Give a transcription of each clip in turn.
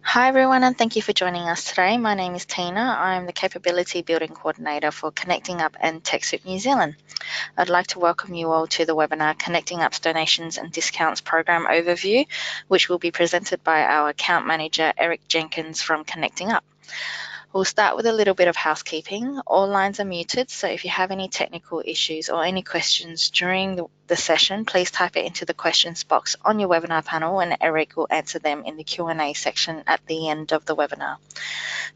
Hi everyone, and thank you for joining us today. My name is Tina. I'm the Capability Building Coordinator for Connecting Up and TechSoup New Zealand. I'd like to welcome you all to the webinar Connecting Up's Donations and Discounts Program Overview, which will be presented by our Account Manager Eric Jenkins from Connecting Up. We'll start with a little bit of housekeeping. All lines are muted, so if you have any technical issues or any questions during the session, please type it into the questions box on your webinar panel and Eric will answer them in the Q&A section at the end of the webinar.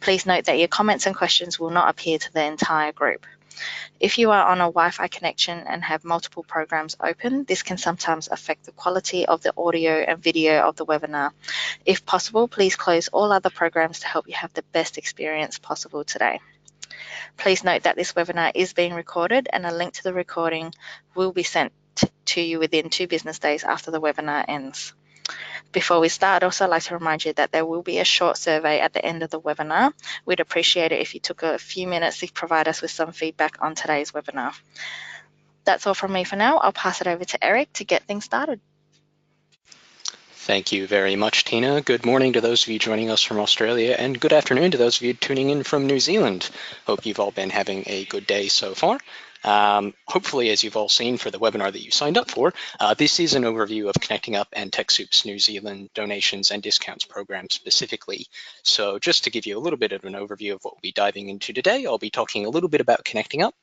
Please note that your comments and questions will not appear to the entire group. If you are on a Wi-Fi connection and have multiple programs open, this can sometimes affect the quality of the audio and video of the webinar. If possible, please close all other programs to help you have the best experience possible today. Please note that this webinar is being recorded and a link to the recording will be sent to you within 2 business days after the webinar ends. Before we start, I'd also like to remind you that there will be a short survey at the end of the webinar. We'd appreciate it if you took a few minutes to provide us with some feedback on today's webinar. That's all from me for now. I'll pass it over to Eric to get things started. Thank you very much, Tina. Good morning to those of you joining us from Australia, and good afternoon to those of you tuning in from New Zealand. Hope you've all been having a good day so far. Hopefully, as you've all seen for the webinar that you signed up for, this is an overview of Connecting Up and TechSoup's New Zealand donations and discounts program specifically. So just to give you a little bit of an overview of what we'll be diving into today, I'll be talking a little bit about Connecting Up,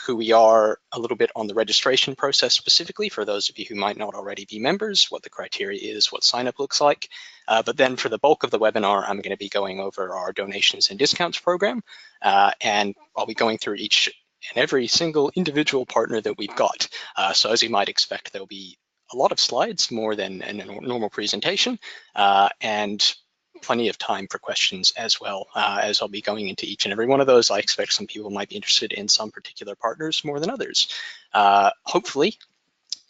who we are, a little bit on the registration process specifically for those of you who might not already be members, what the criteria is, what sign up looks like. But then for the bulk of the webinar, I'm going to be going over our donations and discounts program, and I'll be going through each and every single individual partner that we've got. So as you might expect, there'll be a lot of slides, more than a normal presentation, and plenty of time for questions as well. As I'll be going into each and every one of those, I expect some people might be interested in some particular partners more than others. Hopefully,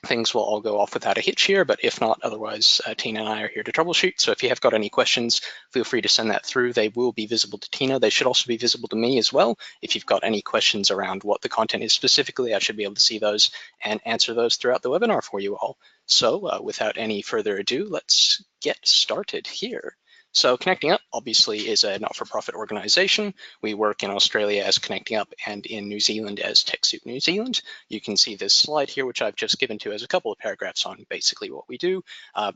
things will all go off without a hitch here, but if not, otherwise, Tina and I are here to troubleshoot. So if you have got any questions, feel free to send that through. They will be visible to Tina. They should also be visible to me as well. If you've got any questions around what the content is specifically, I should be able to see those and answer those throughout the webinar for you all. So without any further ado, let's get started here. So Connecting Up obviously is a not-for-profit organization. We work in Australia as Connecting Up and in New Zealand as TechSoup New Zealand. You can see this slide here, which I've just given to as a couple of paragraphs on basically what we do.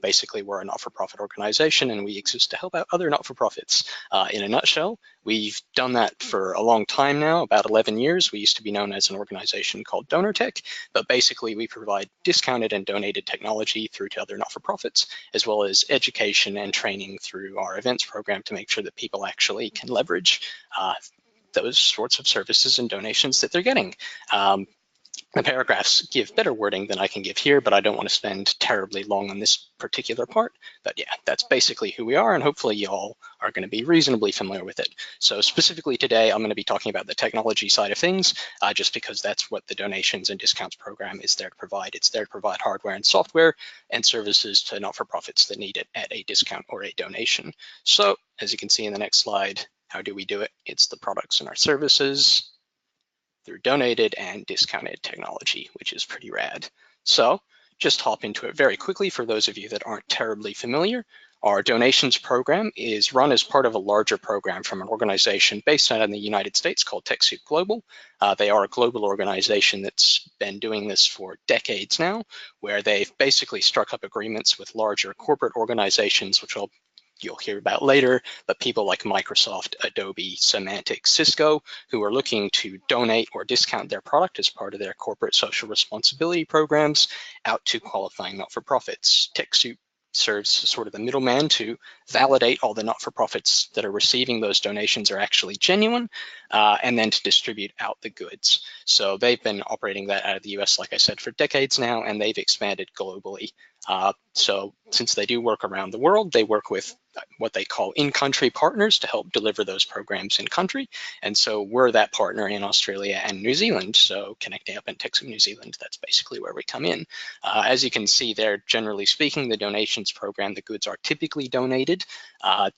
Basically, we're a not-for-profit organization and we exist to help out other not-for-profits. In a nutshell, we've done that for a long time now, about 11 years. We used to be known as an organization called DonorTech, but basically we provide discounted and donated technology through to other not-for-profits, as well as education and training through our events program to make sure that people actually can leverage those sorts of services and donations that they're getting. The paragraphs give better wording than I can give here, but I don't want to spend terribly long on this particular part. But yeah, that's basically who we are, and hopefully you all are going to be reasonably familiar with it. So specifically today, I'm going to be talking about the technology side of things, just because that's what the donations and discounts program is there to provide. It's there to provide hardware and software and services to not-for-profits that need it at a discount or a donation. So as you can see in the next slide, how do we do it? It's the products and our services through donated and discounted technology, which is pretty rad. So just hop into it very quickly for those of you that aren't terribly familiar. Our donations program is run as part of a larger program from an organization based out in the United States called TechSoup Global. They are a global organization that's been doing this for decades now, where they've basically struck up agreements with larger corporate organizations, which you'll hear about later, but people like Microsoft, Adobe, Semantics, Cisco, who are looking to donate or discount their product as part of their corporate social responsibility programs out to qualifying not-for-profits. TechSoup serves as sort of the middleman to validate all the not-for-profits that are receiving those donations are actually genuine, and then to distribute out the goods. So they've been operating that out of the US, like I said, for decades now, and they've expanded globally. So since they do work around the world, they work with what they call in-country partners to help deliver those programs in country. And so we're that partner in Australia and New Zealand. So Connecting Up and TechSoup New Zealand, that's basically where we come in. As you can see there, generally speaking, the donations program, the goods are typically donated.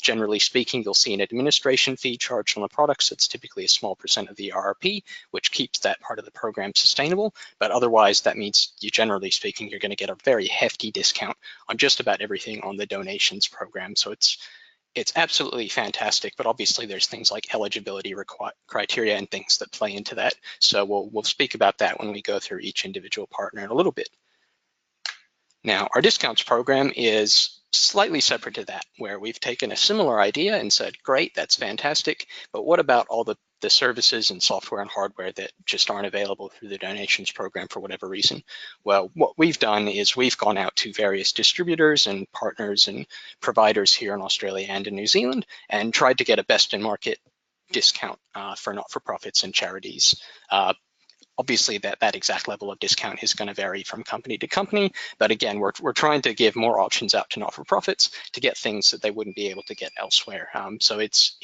Generally speaking, you'll see an administration fee charged on the products. It's typically a small percent of the RRP, which keeps that part of the program sustainable. But otherwise, that means generally speaking, you're going to get a very hefty discount on just about everything on the donations program. So it's absolutely fantastic, but obviously there's things like eligibility criteria and things that play into that. So we'll speak about that when we go through each individual partner in a little bit. Now, our discounts program is slightly separate to that, where we've taken a similar idea and said, great, that's fantastic, but what about all the services and software and hardware that just aren't available through the donations program for whatever reason? Well, what we've done is we've gone out to various distributors and partners and providers here in Australia and in New Zealand and tried to get a best in market discount for not-for-profits and charities. Obviously, that exact level of discount is going to vary from company to company, but again, we're trying to give more options out to not-for-profits to get things that they wouldn't be able to get elsewhere. So it's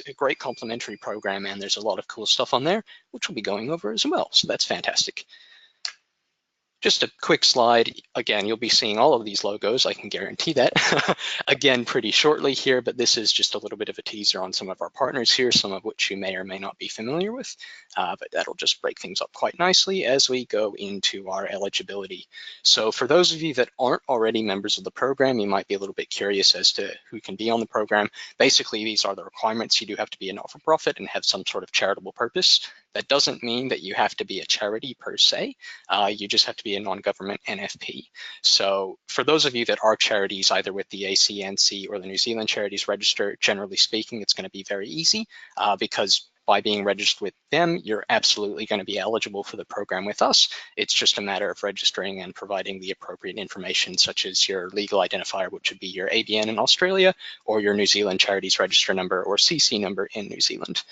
a great complementary program, and there's a lot of cool stuff on there, which we'll be going over as well. So that's fantastic. Just a quick slide. Again, you'll be seeing all of these logos, I can guarantee that, again, pretty shortly here, but this is just a little bit of a teaser on some of our partners here, some of which you may or may not be familiar with, but that'll just break things up quite nicely as we go into our eligibility. So for those of you that aren't already members of the program, you might be a little bit curious as to who can be on the program. Basically, these are the requirements. You do have to be a not-for-profit and have some sort of charitable purpose. That doesn't mean that you have to be a charity per se. You just have to be a non-government NFP. So for those of you that are charities, either with the ACNC or the New Zealand Charities Register, generally speaking, it's going to be very easy because by being registered with them, you're absolutely going to be eligible for the program with us. It's just a matter of registering and providing the appropriate information, such as your legal identifier, which would be your ABN in Australia, or your New Zealand Charities Register number or CC number in New Zealand.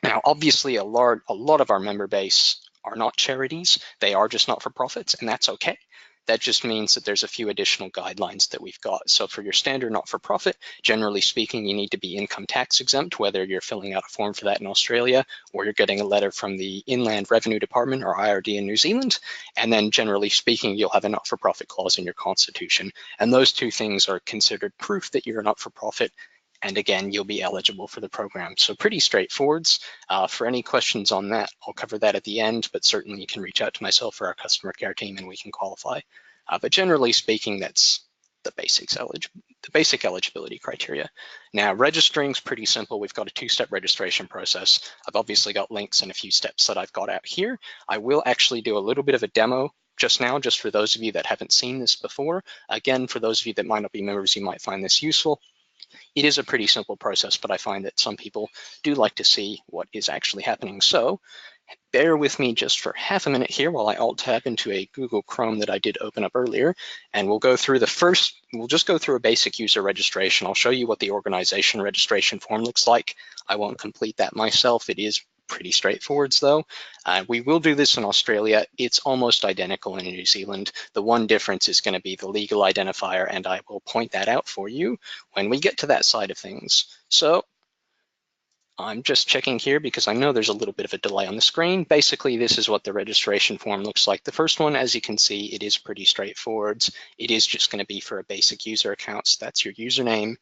Now, obviously, a lot of our member base are not charities. They are just not-for-profits, and that's okay. That just means that there's a few additional guidelines that we've got. So for your standard not-for-profit, generally speaking, you need to be income tax exempt, whether you're filling out a form for that in Australia or you're getting a letter from the Inland Revenue Department or IRD in New Zealand. And then generally speaking, you'll have a not-for-profit clause in your constitution. And those two things are considered proof that you're a not-for-profit. And again, you'll be eligible for the program. So pretty straightforward. For any questions on that, I'll cover that at the end, but certainly you can reach out to myself or our customer care team and we can qualify. But generally speaking, that's the basic eligibility criteria. Now, registering is pretty simple. We've got a two-step registration process. I've obviously got links and a few steps that I've got out here. I will actually do a little bit of a demo just now, just for those of you that haven't seen this before. Again, for those of you that might not be members, you might find this useful. It is a pretty simple process, but I find that some people do like to see what is actually happening. So bear with me just for half a minute here while I alt-tab into a Google Chrome that I did open up earlier, and we'll go through we'll just go through a basic user registration. I'll show you what the organization registration form looks like. I won't complete that myself. It is pretty straightforward though. We will do this in Australia. It's almost identical in New Zealand. The one difference is going to be the legal identifier, and I will point that out for you when we get to that side of things. So I'm just checking here because I know there's a little bit of a delay on the screen. Basically, this is what the registration form looks like. The first one, as you can see, it is pretty straightforward. It is just going to be for a basic user account. So that's your username,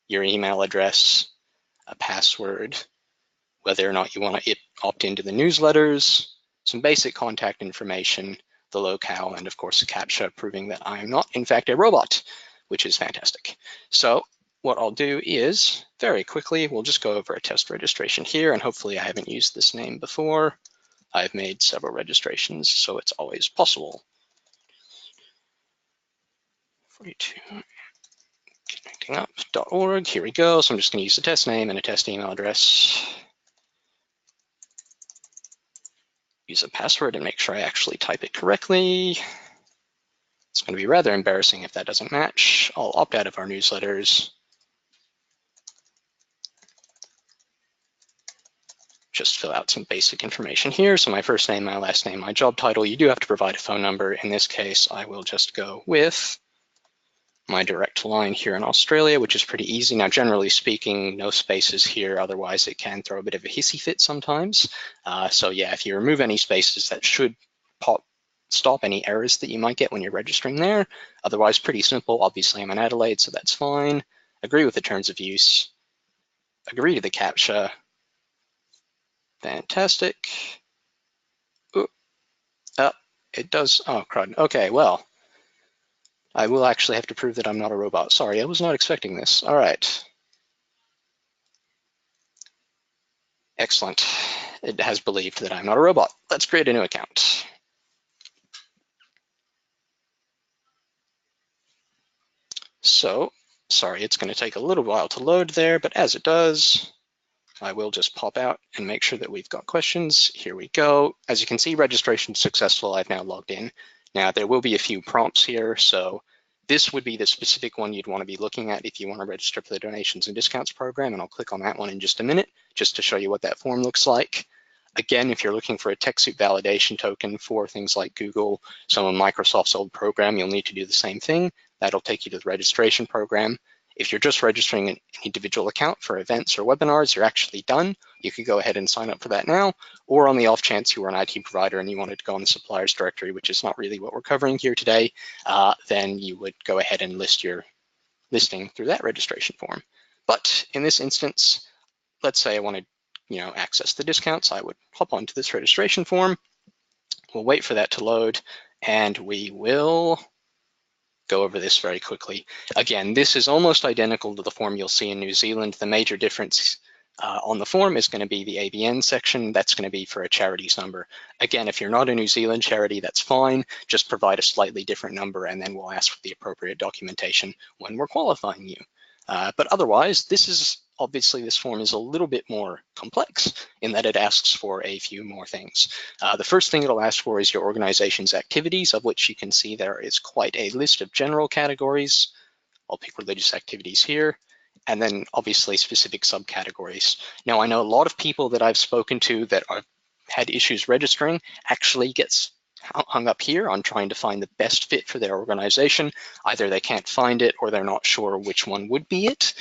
your email address, a password, whether or not you want to opt into the newsletters, some basic contact information, the locale, and of course a CAPTCHA proving that I am not in fact a robot, which is fantastic. So what I'll do is very quickly, we'll just go over a test registration here, and hopefully I haven't used this name before. I've made several registrations, so it's always possible. 42 connectingup.org, here we go. So I'm just going to use the test name and a test email address. Use a password and make sure I actually type it correctly. It's going to be rather embarrassing if that doesn't match. I'll opt out of our newsletters. Just fill out some basic information here. So my first name, my last name, my job title. You do have to provide a phone number. In this case, I will just go with my direct line here in Australia, which is pretty easy. Now, generally speaking, no spaces here. Otherwise, it can throw a bit of a hissy fit sometimes. So yeah, if you remove any spaces, that should stop any errors that you might get when you're registering there. Otherwise, pretty simple. Obviously, I'm in Adelaide, so that's fine. Agree with the terms of use. Agree to the CAPTCHA. Fantastic. Ooh. It does. Oh, crud. Okay, well, I will actually have to prove that I'm not a robot. Sorry, I was not expecting this. All right. Excellent. It has believed that I'm not a robot. Let's create a new account. So, sorry, it's going to take a little while to load there, but as it does, I will just pop out and make sure that we've got questions. Here we go. As you can see, registration successful. I've now logged in. Now, there will be a few prompts here, so this would be the specific one you'd want to be looking at if you want to register for the donations and discounts program, and I'll click on that one in just a minute, just to show you what that form looks like. Again, if you're looking for a TechSoup validation token for things like Google, some of Microsoft's old program, you'll need to do the same thing. That'll take you to the registration program. If you're just registering an individual account for events or webinars, you're actually done. You could go ahead and sign up for that now, or on the off chance you were an IT provider and you wanted to go on the suppliers directory, which is not really what we're covering here today, then you would go ahead and list your listing through that registration form. But in this instance, let's say I wanted access the discounts, I would hop onto this registration form. We'll wait for that to load, and we will go over this very quickly. Again, this is almost identical to the form you'll see in New Zealand. The major difference on the form is going to be the ABN section. That's going to be for a charity's number. Again, if you're not a New Zealand charity, that's fine. Just provide a slightly different number, and then we'll ask for the appropriate documentation when we're qualifying you. But otherwise, this form is a little bit more complex in that it asks for a few more things. The first thing it'll ask for is your organization's activities, of which you can see there is quite a list of general categories. I'll pick religious activities here, and then obviously specific subcategories. Now, I know a lot of people that I've spoken to that have had issues registering actually gets hung up here on trying to find the best fit for their organization. Either they can't find it or they're not sure which one would be it.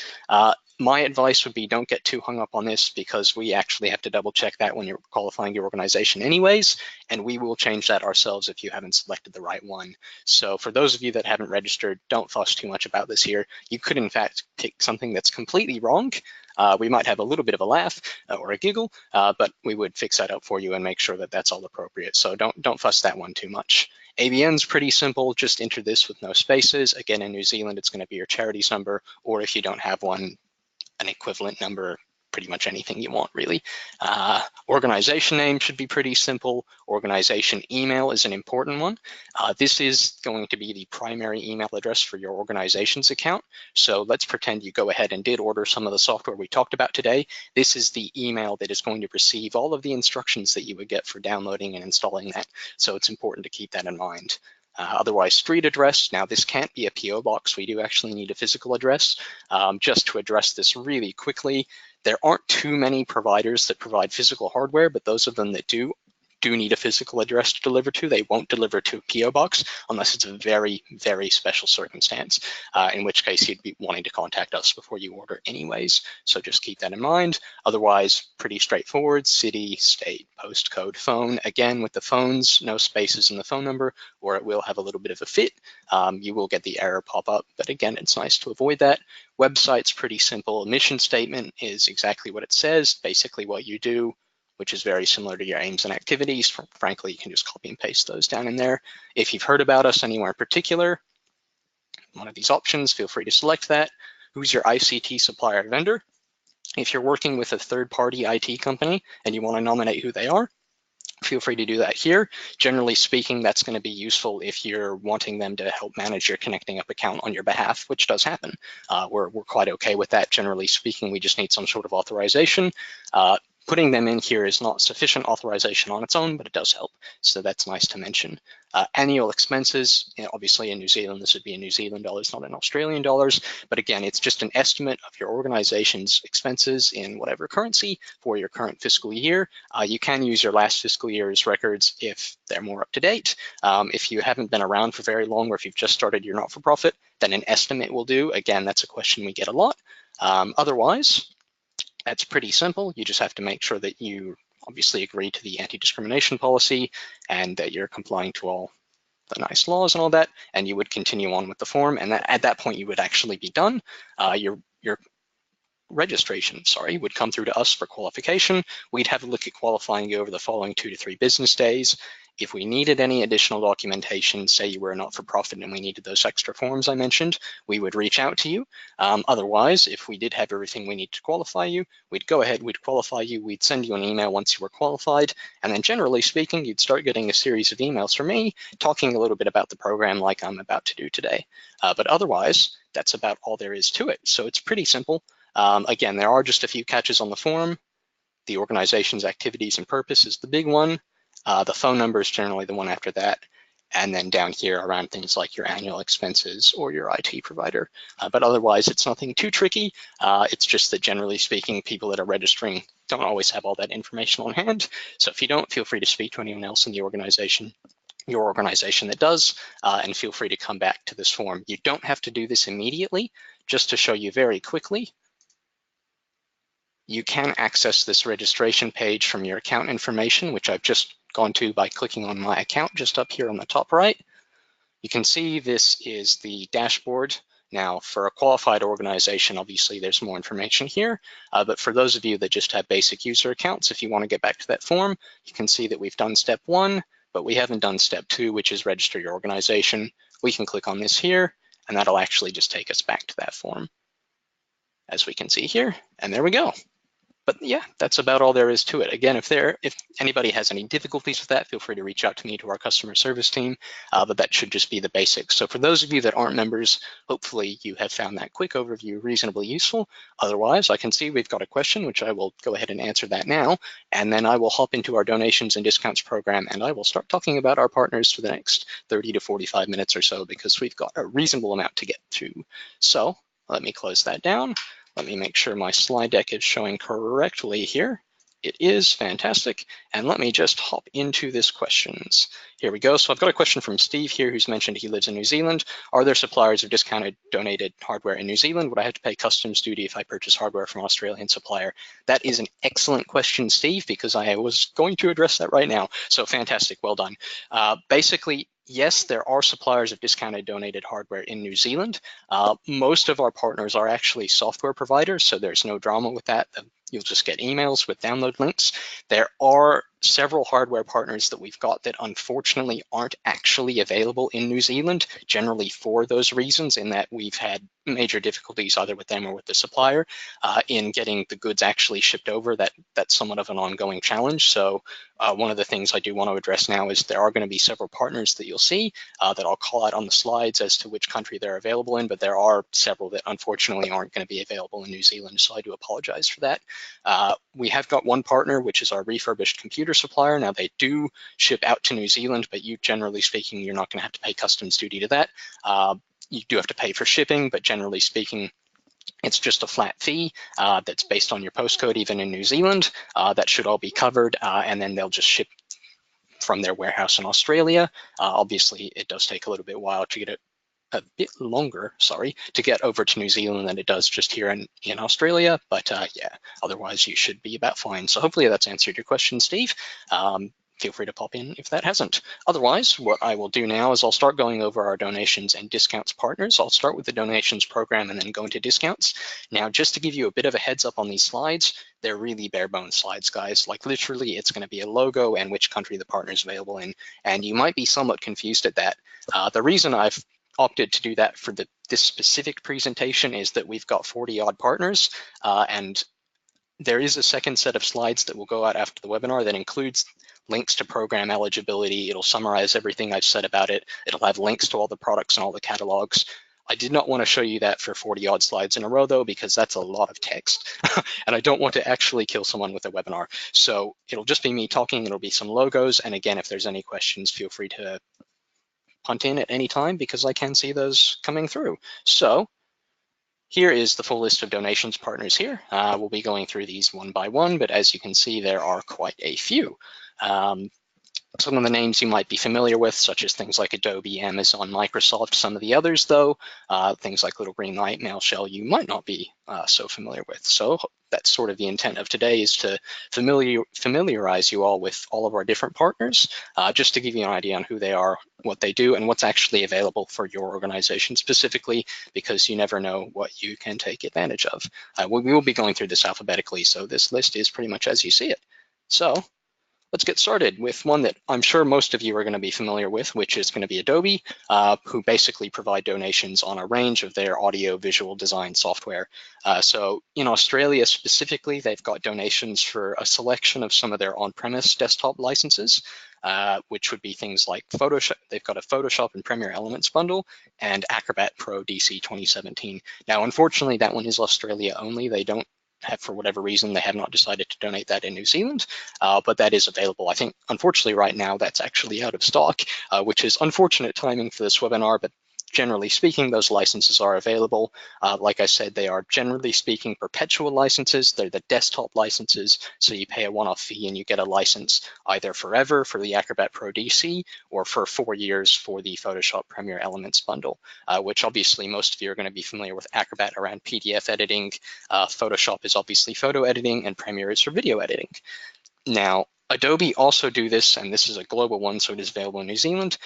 My advice would be don't get too hung up on this, because we actually have to double check that when you're qualifying your organization anyways, and we will change that ourselves if you haven't selected the right one. So for those of you that haven't registered, don't fuss too much about this here. You could in fact pick something that's completely wrong. We might have a little bit of a laugh or a giggle, but we would fix that up for you and make sure that that's all appropriate. So don't fuss that one too much. ABN's pretty simple. Just enter this with no spaces. Again, in New Zealand, it's going to be your charity's number, or if you don't have one, an equivalent number, pretty much anything you want, really. Organization name should be pretty simple. Organization email is an important one. This is going to be the primary email address for your organization's account. So let's pretend you go ahead and did order some of the software we talked about today. This is the email that is going to receive all of the instructions that you would get for downloading and installing that. So it's important to keep that in mind. Otherwise, street address. Now, this can't be a PO box. We do actually need a physical address. Just to address this really quickly, there aren't too many providers that provide physical hardware, but those of them that do need a physical address to deliver to. They won't deliver to a PO box unless it's a very, very special circumstance, in which case you'd be wanting to contact us before you order anyways. So just keep that in mind. Otherwise, pretty straightforward: city, state, postcode, phone. Again, with the phones, no spaces in the phone number, or it will have a little bit of a fit. You will get the error pop up, but again, it's nice to avoid that. Website's pretty simple. Mission statement is exactly what it says, basically what you do, which is very similar to your aims and activities. Frankly, you can just copy and paste those down in there. If you've heard about us anywhere in particular, one of these options, feel free to select that. Who's your ICT supplier vendor? If you're working with a third-party IT company and you want to nominate who they are, feel free to do that here. Generally speaking, that's going to be useful if you're wanting them to help manage your Connecting Up account on your behalf, which does happen. We're quite okay with that. Generally speaking, we just need some sort of authorization. Putting them in here is not sufficient authorization on its own, but it does help. So that's nice to mention. Annual expenses, obviously in New Zealand, this would be in New Zealand dollars, not in Australian dollars. But again, it's just an estimate of your organization's expenses in whatever currency for your current fiscal year. You can use your last fiscal year's records if they're more up to date. If you haven't been around for very long, or if you've just started your not-for-profit, then an estimate will do. Again, that's a question we get a lot. Otherwise, that's pretty simple. You just have to make sure that you obviously agree to the anti-discrimination policy and that you're complying to all the nice laws and all that, and you would continue on with the form. And at that point, you would actually be done. Your registration, would come through to us for qualification. We'd have a look at qualifying you over the following 2 to 3 business days. If we needed any additional documentation, say you were a not-for-profit and we needed those extra forms I mentioned, we would reach out to you. Otherwise, if we did have everything we need to qualify you, we'd go ahead, we'd qualify you, we'd send you an email once you were qualified, and then generally speaking, you'd start getting a series of emails from me talking a little bit about the program like I'm about to do today. But otherwise, that's about all there is to it. So it's pretty simple. Again, there are just a few catches on the form. The organization's activities and purpose is the big one. The phone number is generally the one after that. And then down here around things like your annual expenses or your IT provider. But otherwise, it's nothing too tricky. It's just that generally speaking, people that are registering don't always have all that information on hand. So if you don't, feel free to speak to anyone else in the organization, your organization that does, and feel free to come back to this form. You don't have to do this immediately. Just to show you very quickly, you can access this registration page from your account information, which I've just gone to by clicking on my account just up here on the top right. You can see this is the dashboard. Now, for a qualified organization, obviously there's more information here, but for those of you that just have basic user accounts, if you want to get back to that form, you can see that we've done step 1, but we haven't done step 2, which is register your organization. We can click on this here, and that'll actually just take us back to that form, as we can see here, and there we go. But yeah, that's about all there is to it. Again, if anybody has any difficulties with that, feel free to reach out to me, to our customer service team, but that should just be the basics. So for those of you that aren't members, hopefully you have found that quick overview reasonably useful. Otherwise, I can see we've got a question, which I will go ahead and answer that now, and then I will hop into our donations and discounts program, and I will start talking about our partners for the next 30 to 45 minutes or so, because we've got a reasonable amount to get to. So let me close that down. Let me make sure my slide deck is showing correctly here. It is fantastic. And let me just hop into this questions. Here we go. So I've got a question from Steve here, who's mentioned he lives in New Zealand. Are there suppliers of discounted donated hardware in New Zealand? Would I have to pay customs duty if I purchase hardware from an Australian supplier? That is an excellent question, Steve, because I was going to address that right now. So fantastic, well done. Basically, yes, there are suppliers of discounted donated hardware in New Zealand. Most of our partners are actually software providers, so there's no drama with that. You'll just get emails with download links. There are several hardware partners that we've got that unfortunately aren't actually available in New Zealand, generally for those reasons, in that we've had major difficulties either with them or with the supplier in getting the goods actually shipped over. That's somewhat of an ongoing challenge. So one of the things I do want to address now is there are going to be several partners that you'll see that I'll call out on the slides as to which country they're available in, but there are several that unfortunately aren't going to be available in New Zealand, so I do apologize for that. We have got one partner, which is our refurbished computer supplier. Now, they do ship out to New Zealand, but generally speaking, you're not going to have to pay customs duty to that. You do have to pay for shipping, but generally speaking, it's just a flat fee that's based on your postcode, even in New Zealand. That should all be covered, and then they'll just ship from their warehouse in Australia. Obviously, it does take a little bit while to get it, a bit longer, sorry, to get over to New Zealand than it does just here in Australia. But yeah, otherwise you should be about fine. So hopefully that's answered your question, Steve. Feel free to pop in if that hasn't. Otherwise, what I will do now is I'll start going over our donations and discounts partners. I'll start with the donations program and then go into discounts. Now, just to give you a bit of a heads up on these slides, they're really bare bones slides, guys. Like literally, it's going to be a logo and which country the partner is available in. And you might be somewhat confused at that. The reason I've opted to do that for this specific presentation is that we've got 40 odd partners, and there is a second set of slides that will go out after the webinar that includes links to program eligibility. It'll summarize everything I've said about it. It'll have links to all the products and all the catalogs. I did not want to show you that for 40 odd slides in a row though, because that's a lot of text and I don't want to actually kill someone with a webinar. So it'll just be me talking, it'll be some logos. And again, if there's any questions, feel free to punt in at any time because I can see those coming through. So here is the full list of donations partners here. We'll be going through these one by one, but as you can see, there are quite a few. Some of the names you might be familiar with, such as things like Adobe, Amazon, Microsoft. Some of the others, though, things like LittleGreenlight, MailShell, you might not be so familiar with. So that's sort of the intent of today, is to familiarize you all with all of our different partners, just to give you an idea on who they are, what they do, and what's actually available for your organization specifically, because you never know what you can take advantage of. We will be going through this alphabetically, so this list is pretty much as you see it. So let's get started with one that I'm sure most of you are going to be familiar with, which is going to be Adobe, who basically provide donations on a range of their audio-visual design software. So in Australia specifically, they've got donations for a selection of some of their on-premise desktop licenses, which would be things like Photoshop. They've got a Photoshop and Premiere Elements bundle and Acrobat Pro DC 2017. Now, unfortunately, that one is Australia only. They don't have, for whatever reason, they have not decided to donate that in New Zealand, but that is available. I think, unfortunately, right now, that's actually out of stock, which is unfortunate timing for this webinar, but generally speaking, those licenses are available. Like I said, they are generally speaking perpetual licenses. They're the desktop licenses, so you pay a one-off fee and you get a license either forever for the Acrobat Pro DC or for 4 years for the Photoshop Premiere Elements bundle, which obviously most of you are going to be familiar with Acrobat around PDF editing. Photoshop is obviously photo editing, and Premiere is for video editing. Now, Adobe also do this, and this is a global one, so it is available in New Zealand.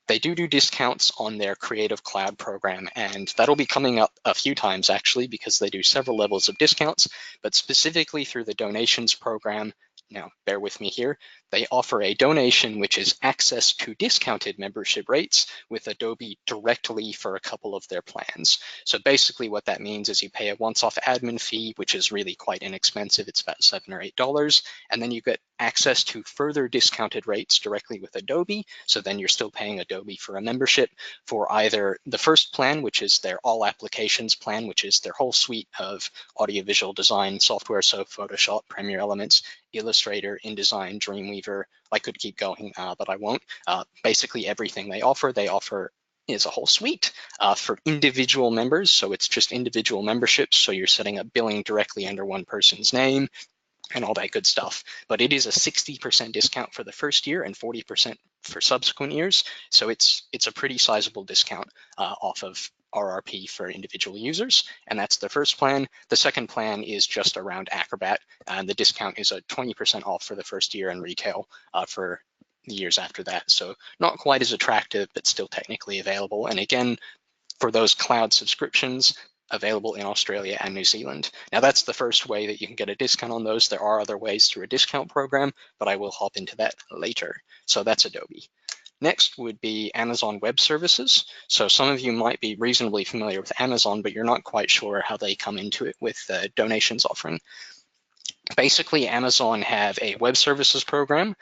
They do discounts on their Creative Cloud program, and that'll be coming up a few times actually, because they do several levels of discounts, but specifically through the donations program. Now, bear with me here. They offer a donation, which is access to discounted membership rates with Adobe directly for a couple of their plans. So basically what that means is you pay a once-off admin fee, which is really quite inexpensive. It's about $7 or $8. And then you get access to further discounted rates directly with Adobe. So then you're still paying Adobe for a membership for either the first plan, which is their all applications plan, which is their whole suite of audiovisual design software. So Photoshop, Premiere Elements, Illustrator, InDesign, Dreamweaver. I could keep going, but I won't. Basically everything they offer is a whole suite for individual members. So it's just individual memberships. So you're setting up billing directly under one person's name and all that good stuff. But it is a 60% discount for the first year and 40% for subsequent years. So it's a pretty sizable discount off of RRP for individual users, and that's the first plan. The second plan is just around Acrobat, and the discount is a 20% off for the first year and retail for the years after that. So not quite as attractive, but still technically available. And again, for those cloud subscriptions, available in Australia and New Zealand. Now that's the first way that you can get a discount on those. There are other ways through a discount program, but I will hop into that later. So that's Adobe. Next would be Amazon Web Services. So some of you might be reasonably familiar with Amazon, but you're not quite sure how they come into it with the donations offering. Basically, Amazon have a web services program,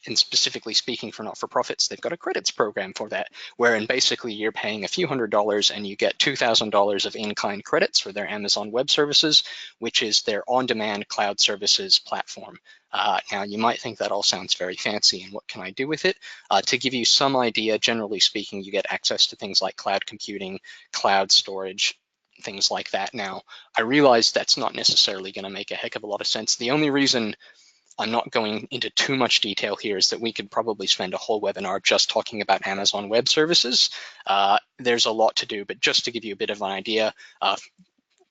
and specifically speaking for not-for-profits, they've got a credits program for that, wherein basically you're paying a few $100s and you get $2,000 of in-kind credits for their Amazon Web Services, which is their on-demand cloud services platform. Now, you might think that all sounds very fancy, and what can I do with it? To give you some idea, generally speaking, you get access to things like cloud computing, cloud storage, things like that. Now, I realize that's not necessarily going to make a heck of a lot of sense. The only reason I'm not going into too much detail here is that we could probably spend a whole webinar just talking about Amazon Web Services. There's a lot to do, but just to give you a bit of an idea,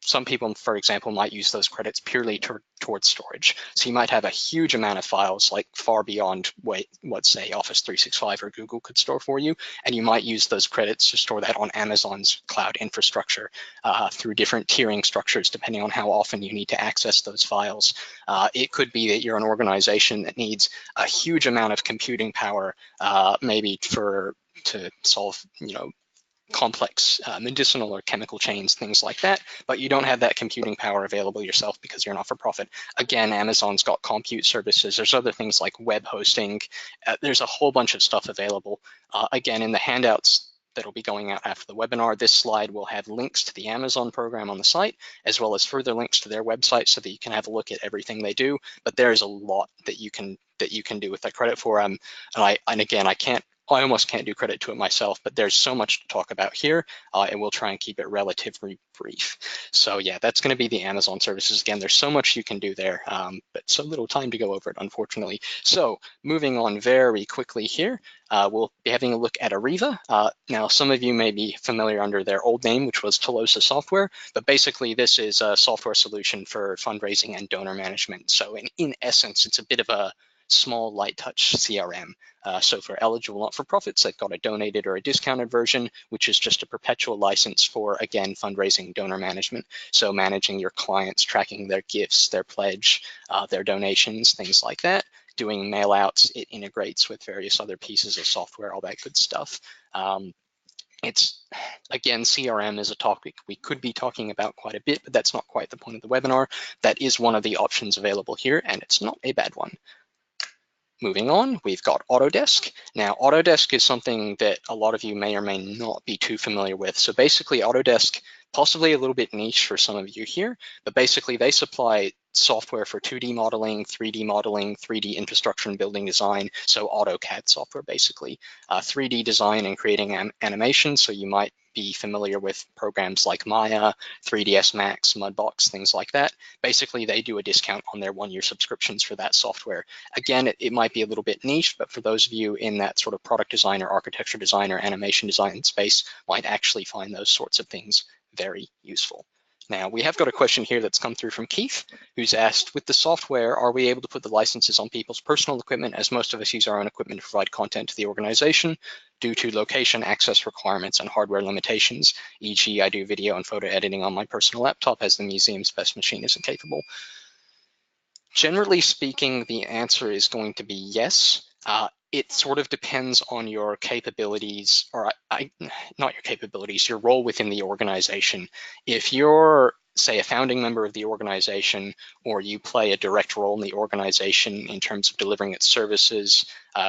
some people, for example, might use those credits purely towards storage. So you might have a huge amount of files, like far beyond what say Office 365 or Google could store for you, and you might use those credits to store that on Amazon's cloud infrastructure through different tiering structures, depending on how often you need to access those files. It could be that you're an organization that needs a huge amount of computing power, maybe to solve, complex medicinal or chemical chains, things like that, but you don't have that computing power available yourself because you're not for profit. Again, Amazon's got compute services. There's other things like web hosting. There's a whole bunch of stuff available. Again, in the handouts that'll be going out after the webinar, this slide will have links to the Amazon program on the site, as well as further links to their website so that you can have a look at everything they do. But there's a lot that you can do with that credit for. And again, I almost can't do credit to it myself, but there's so much to talk about here, and we'll try and keep it relatively brief. So yeah, that's going to be the Amazon services. Again, there's so much you can do there, but so little time to go over it, unfortunately. So moving on very quickly here, we'll be having a look at Arriva. Now, some of you may be familiar under their old name, which was Tolosa Software, but basically this is a software solution for fundraising and donor management. So in essence, it's a bit of a small light touch CRM. So for eligible not-for-profits, they've got a donated or a discounted version, which is just a perpetual license for, again, fundraising, donor management. So managing your clients, tracking their gifts, their pledge, their donations, things like that. doing mail outs. It integrates with various other pieces of software, all that good stuff. It's, again, CRM is a topic we could be talking about quite a bit, but that's not quite the point of the webinar. That is one of the options available here, and it's not a bad one. Moving on, we've got Autodesk. Now, Autodesk is something that a lot of you may or may not be too familiar with. So basically, Autodesk, possibly a little bit niche for some of you here, but basically they supply software for 2D modeling, 3D infrastructure and building design, so AutoCAD software basically. 3D design and creating animation, so you might be familiar with programs like Maya, 3ds Max, Mudbox, things like that. Basically, they do a discount on their 1-year subscriptions for that software. Again, it might be a little bit niche, but for those of you in that sort of product design or architecture design or animation design space, might actually find those sorts of things very useful. Now, we have got a question here that's come through from Keith, who's asked, with the software, are we able to put the licenses on people's personal equipment, as most of us use our own equipment to provide content to the organization due to location access requirements and hardware limitations, e.g. I do video and photo editing on my personal laptop as the museum's best machine isn't capable? Generally speaking, the answer is going to be yes. It sort of depends on your capabilities, or not your capabilities, your role within the organization. If you're, say, a founding member of the organization, or you play a direct role in the organization in terms of delivering its services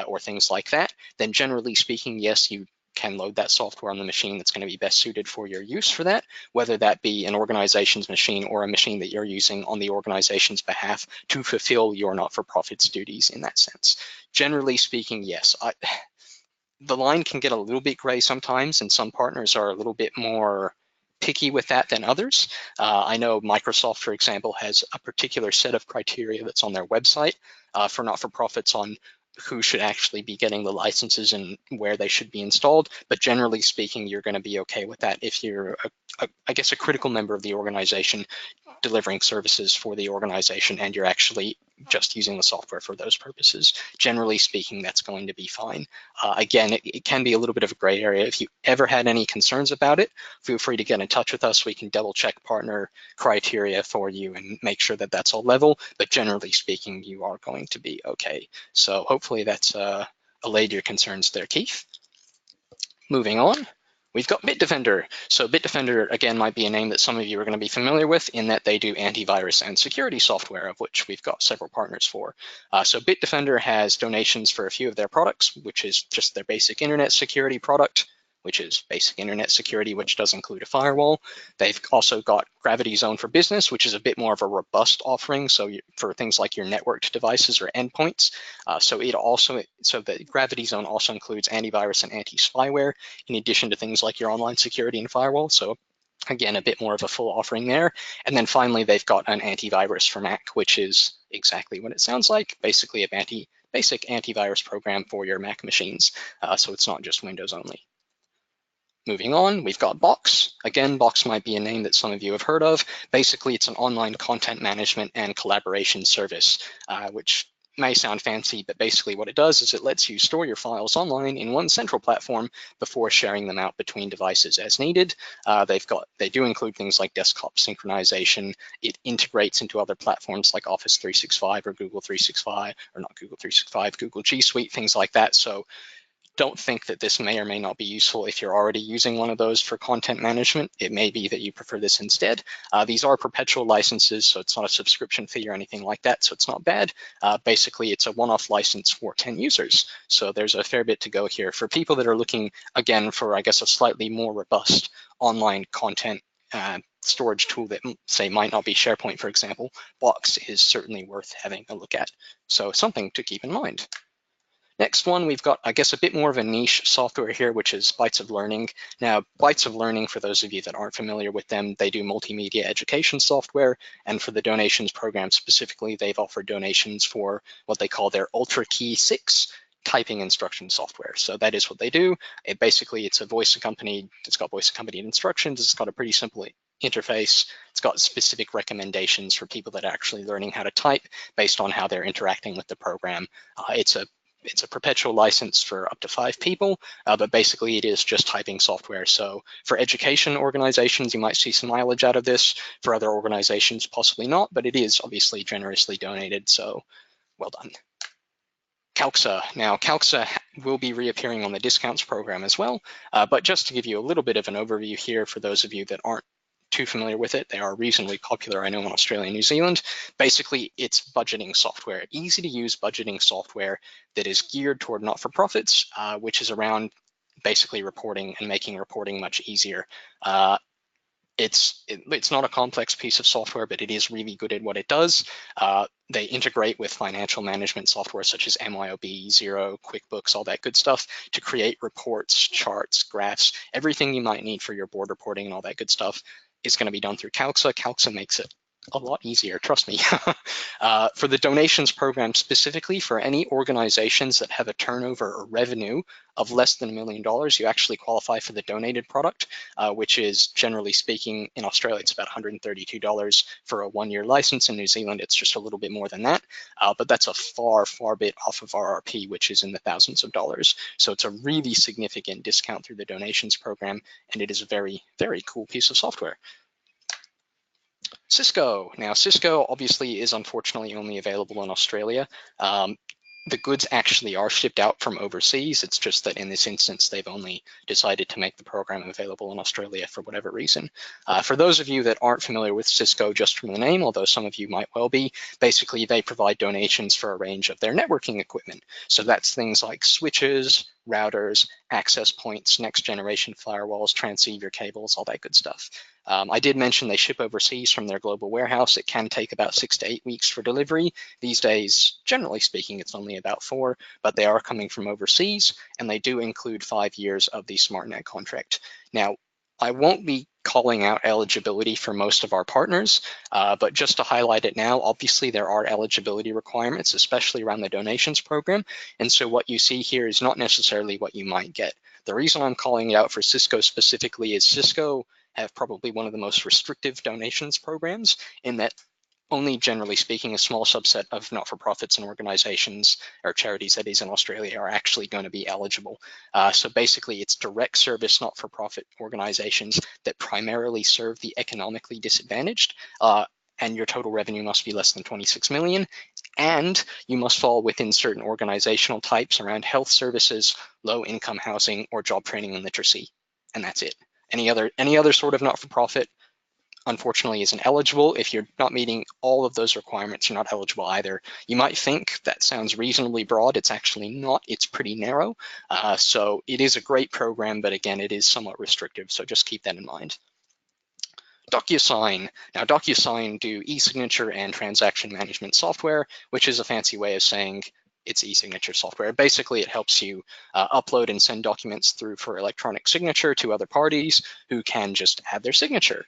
or things like that, then generally speaking, yes, you can load that software on the machine that's going to be best suited for your use for that, whether that be an organization's machine or a machine that you're using on the organization's behalf to fulfill your not-for-profit's duties in that sense. Generally speaking, yes. The line can get a little bit gray sometimes, and some partners are a little bit more picky with that than others. I know Microsoft, for example, has a particular set of criteria that's on their website for not-for-profits on who should actually be getting the licenses and where they should be installed. But generally speaking, you're going to be okay with that if you're, I guess, a critical member of the organization delivering services for the organization and you're actually just using the software for those purposes. Generally speaking, that's going to be fine. Again, it can be a little bit of a gray area. If you ever had any concerns about it, feel free to get in touch with us. We can double check partner criteria for you and make sure that that's all level. But generally speaking, you are going to be okay. So hopefully that's allayed your concerns there, Keith. Moving on. We've got BitDefender. So BitDefender, again, might be a name that some of you are going to be familiar with in that they do antivirus and security software, of which we've got several partners for. So BitDefender has donations for a few of their products, which is just their basic internet security product, which is basic internet security, which does include a firewall. They've also got Gravity Zone for Business, which is a bit more of a robust offering. So for things like your networked devices or endpoints. So the Gravity Zone also includes antivirus and anti-spyware, in addition to things like your online security and firewall. So again, a bit more of a full offering there. And then finally, they've got an antivirus for Mac, which is exactly what it sounds like, basically a basic antivirus program for your Mac machines. So it's not just Windows only. Moving on, we've got Box. Again, Box might be a name that some of you have heard of. Basically, it's an online content management and collaboration service, which may sound fancy, but basically what it does is it lets you store your files online in one central platform before sharing them out between devices as needed. They do include things like desktop synchronization. It integrates into other platforms like Office 365 or Google 365, or not Google 365, Google G Suite, things like that. So don't think that this may or may not be useful if you're already using one of those for content management. It may be that you prefer this instead. These are perpetual licenses, so it's not a subscription fee or anything like that, so it's not bad. Basically, it's a one-off license for 10 users. So there's a fair bit to go here. For people that are looking, again, for, I guess, a slightly more robust online content storage tool that, say, might not be SharePoint, for example, Box is certainly worth having a look at. So something to keep in mind. Next one, we've got, I guess, a bit more of a niche software here, which is Bytes of Learning. Now, Bytes of Learning, for those of you that aren't familiar with them, they do multimedia education software. And for the donations program specifically, they've offered donations for what they call their Ultra Key 6 typing instruction software. So that is what they do. It's a voice accompanied, it's got voice accompanied instructions. It's got a pretty simple interface. It's got specific recommendations for people that are actually learning how to type based on how they're interacting with the program. It's a perpetual license for up to 5 people, but basically it is just typing software. So for education organizations, you might see some mileage out of this. For other organizations, possibly not, but it is obviously generously donated, so well done. Calxa. Now, Calxa will be reappearing on the discounts program as well, but just to give you a little bit of an overview here for those of you that aren't too familiar with it, they are reasonably popular, I know, in Australia and New Zealand. Basically, it's budgeting software, easy to use budgeting software that is geared toward not-for-profits, which is around basically reporting and making reporting much easier. It's not a complex piece of software, but it is really good at what it does. They integrate with financial management software such as MYOB, Xero, QuickBooks, all that good stuff to create reports, charts, graphs, everything you might need for your board reporting and all that good stuff is going to be done through Calxa. Calxa makes it a lot easier, trust me. For the donations program specifically, for any organizations that have a turnover or revenue of less than $1 million, you actually qualify for the donated product, which is, generally speaking, in Australia, it's about $132 for a one-year license. In New Zealand, it's just a little bit more than that, but that's a far, far bit off of RRP, which is in the thousands of dollars. So it's a really significant discount through the donations program, and it is a very, very cool piece of software. Cisco. Now, Cisco obviously is unfortunately only available in Australia. The goods actually are shipped out from overseas. It's just that in this instance, they've only decided to make the program available in Australia for whatever reason. For those of you that aren't familiar with Cisco just from the name, although some of you might well be, basically they provide donations for a range of their networking equipment. So that's things like switches, routers, access points, next generation firewalls, transceiver cables, all that good stuff. I did mention they ship overseas from their global warehouse. It can take about 6 to 8 weeks for delivery. These days, generally speaking, it's only about 4, but they are coming from overseas, and they do include 5 years of the SmartNet contract. Now, I won't be calling out eligibility for most of our partners, but just to highlight it now, obviously there are eligibility requirements, especially around the donations program. And so what you see here is not necessarily what you might get. The reason I'm calling it out for Cisco specifically is Cisco have probably one of the most restrictive donations programs, in that only, generally speaking, a small subset of not-for-profits and organizations, or charities that is, in Australia are actually going to be eligible. So basically it's direct service not-for-profit organizations that primarily serve the economically disadvantaged, and your total revenue must be less than 26 million, and you must fall within certain organizational types around health services, low-income housing, or job training and literacy, and that's it. Any other sort of not-for-profit, unfortunately, isn't eligible. If you're not meeting all of those requirements, you're not eligible either. You might think that sounds reasonably broad. It's actually not. It's pretty narrow. So it is a great program, but again, it is somewhat restrictive. So just keep that in mind. DocuSign. Now, DocuSign do e-signature and transaction management software, which is a fancy way of saying it's e-signature software. Basically, it helps you upload and send documents through for electronic signature to other parties who can just add their signature.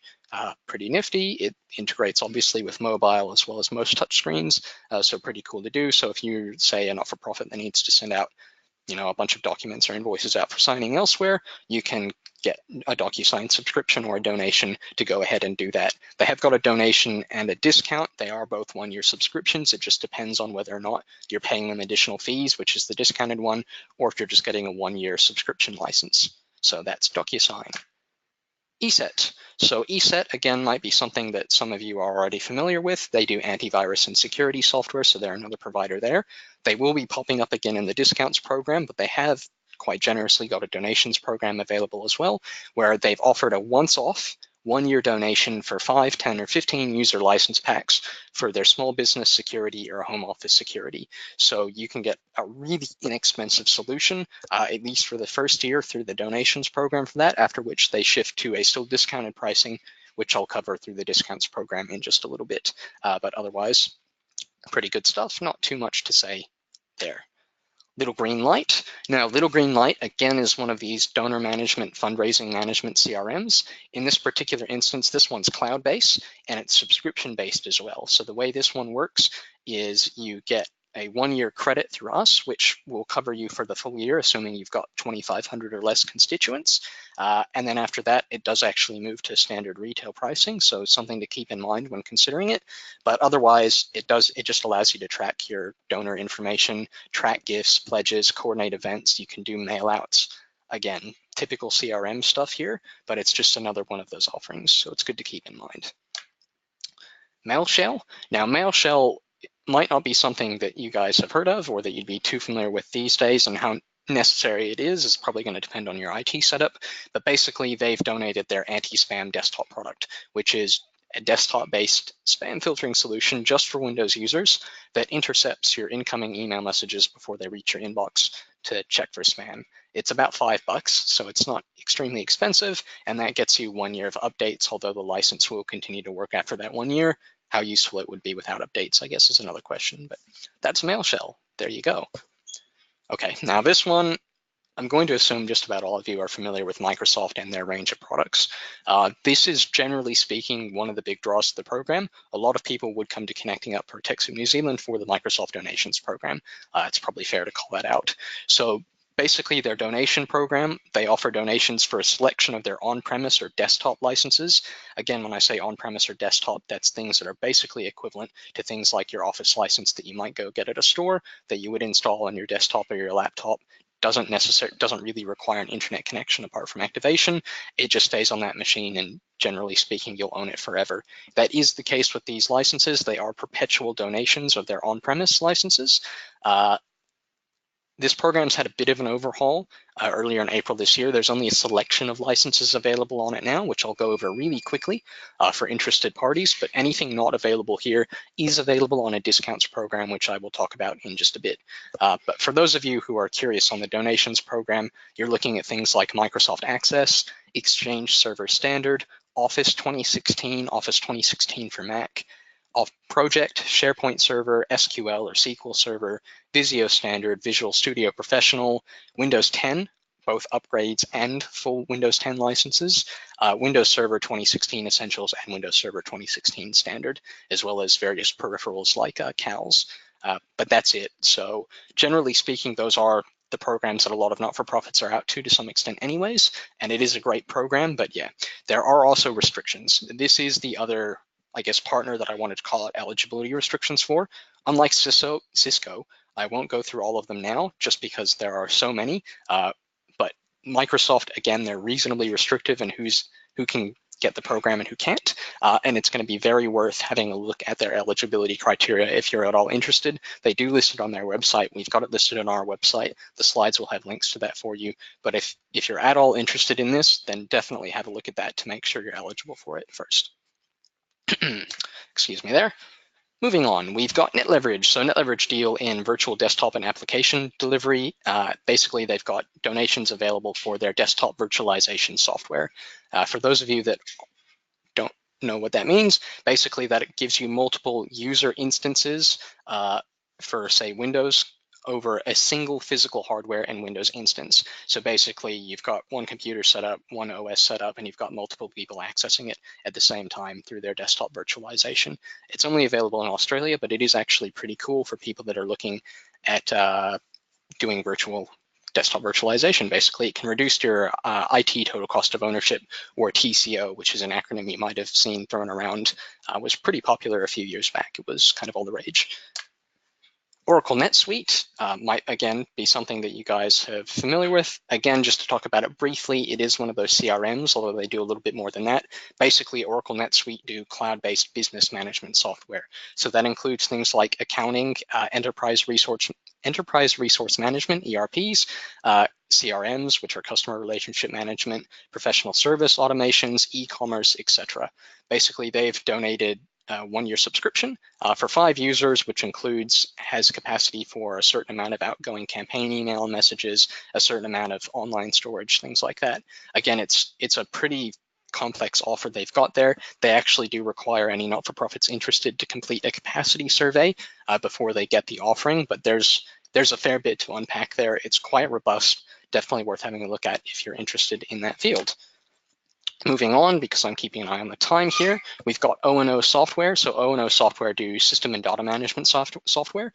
Pretty nifty. It integrates obviously with mobile as well as most touchscreens, so pretty cool to do. So if you say a not-for-profit that needs to send out a bunch of documents or invoices out for signing elsewhere, you can get a DocuSign subscription or a donation to go ahead and do that. They have got a donation and a discount. They are both one-year subscriptions. It just depends on whether or not you're paying them additional fees, which is the discounted one, or if you're just getting a one-year subscription license. So that's DocuSign. ESET. So ESET, again, might be something that some of you are already familiar with. They do antivirus and security software, so they're another provider there. They will be popping up again in the discounts program, but they have quite generously got a donations program available as well, where they've offered a once-off one-year donation for 5, 10, or 15 user license packs for their small business security or home office security. So you can get a really inexpensive solution, at least for the first year through the donations program for that, after which they shift to a still discounted pricing, which I'll cover through the discounts program in just a little bit. But otherwise, pretty good stuff. Not too much to say there. LittleGreenlight. Now, LittleGreenlight, again, is one of these donor management, fundraising management CRMs. In this particular instance, this one's cloud-based, and it's subscription-based as well. So the way this one works is you get a one-year credit through us, which will cover you for the full year, assuming you've got 2,500 or less constituents. And then after that, it does actually move to standard retail pricing, so something to keep in mind when considering it. But otherwise, it just allows you to track your donor information, track gifts, pledges, coordinate events. You can do mail outs. Again, typical CRM stuff here, but it's just another one of those offerings, so it's good to keep in mind. MailShell. Now, MailShell might not be something that you guys have heard of or that you'd be too familiar with these days, and how necessary it is probably going to depend on your IT setup. But basically, they've donated their anti-spam desktop product, which is a desktop-based spam filtering solution just for Windows users that intercepts your incoming email messages before they reach your inbox to check for spam. It's about $5, so it's not extremely expensive, and that gets you 1 year of updates, although the license will continue to work after that 1 year. How useful it would be without updates, I guess, is another question, but that's MailShell. There you go. Okay, now this one, I'm going to assume just about all of you are familiar with Microsoft and their range of products. This is, generally speaking, one of the big draws to the program. A lot of people would come to Connecting Up for TechSoup New Zealand for the Microsoft donations program. It's probably fair to call that out. So basically, their donation program, they offer donations for a selection of their on-premise or desktop licenses. Again, when I say on-premise or desktop, that's things that are basically equivalent to things like your Office license that you might go get at a store that you would install on your desktop or your laptop. Doesn't really require an internet connection apart from activation. It just stays on that machine, and generally speaking, you'll own it forever. That is the case with these licenses. They are perpetual donations of their on-premise licenses. This program's had a bit of an overhaul earlier in April this year. There's only a selection of licenses available on it now, which I'll go over really quickly for interested parties, but anything not available here is available on a discounts program, which I will talk about in just a bit. But for those of you who are curious on the donations program, you're looking at things like Microsoft Access, Exchange Server Standard, Office 2016, Office 2016 for Mac, Project, SharePoint Server, SQL or SQL Server, Visio Standard, Visual Studio Professional, Windows 10, both upgrades and full Windows 10 licenses, Windows Server 2016 Essentials and Windows Server 2016 Standard, as well as various peripherals like Calx. But that's it. So generally speaking, those are the programs that a lot of not-for-profits are out to some extent anyways, and it is a great program, but yeah, there are also restrictions. This is the other, I guess, partner that I wanted to call out eligibility restrictions for. Unlike Cisco, I won't go through all of them now just because there are so many, but Microsoft, again, they're reasonably restrictive in who can get the program and who can't, and it's going to be very worth having a look at their eligibility criteria if you're at all interested. They do list it on their website. We've got it listed on our website. The slides will have links to that for you, but if you're at all interested in this, then definitely have a look at that to make sure you're eligible for it first. Excuse me there. Moving on, we've got NetLeverage. So NetLeverage deal in virtual desktop and application delivery. Basically, they've got donations available for their desktop virtualization software. For those of you that don't know what that means, basically that it gives you multiple user instances for, say, Windows over a single physical hardware and Windows instance. So basically, you've got one computer set up, one OS set up, and you've got multiple people accessing it at the same time through their desktop virtualization. It's only available in Australia, but it is actually pretty cool for people that are looking at doing virtual desktop virtualization. Basically, it can reduce your IT total cost of ownership, or TCO, which is an acronym you might have seen thrown around. Was pretty popular a few years back. It was kind of all the rage. Oracle NetSuite might, again, be something that you guys are familiar with. Again, just to talk about it briefly, it is one of those CRMs, although they do a little bit more than that. Basically, Oracle NetSuite do cloud-based business management software. So that includes things like accounting, enterprise resource management, ERPs, CRMs, which are customer relationship management, professional service automations, e-commerce, etc. Basically, they've donated 1 year subscription for 5 users, which has capacity for a certain amount of outgoing campaign email messages, a certain amount of online storage, things like that. Again, it's a pretty complex offer they've got there. They actually do require any not-for-profits interested to complete a capacity survey before they get the offering, but there's a fair bit to unpack there. It's quite robust, definitely worth having a look at if you're interested in that field. Moving on, because I'm keeping an eye on the time here, we've got O&O Software. So O&O Software do system and data management software.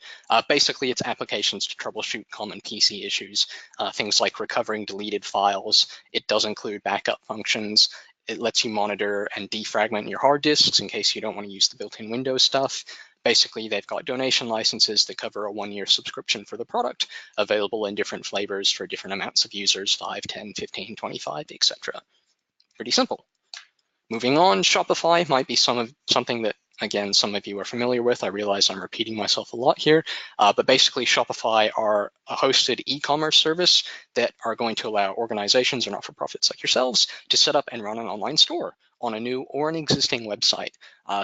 Basically, it's applications to troubleshoot common PC issues, things like recovering deleted files. It does include backup functions. It lets you monitor and defragment your hard disks in case you don't want to use the built-in Windows stuff. Basically, they've got donation licenses that cover a 1 year subscription for the product, available in different flavors for different amounts of users, 5, 10, 15, 25, etc. Pretty simple. Moving on, Shopify might be something that again, some of you are familiar with. I realize I'm repeating myself a lot here, but basically Shopify are a hosted e-commerce service that are going to allow organizations or not-for-profits like yourselves to set up and run an online store on a new or an existing website.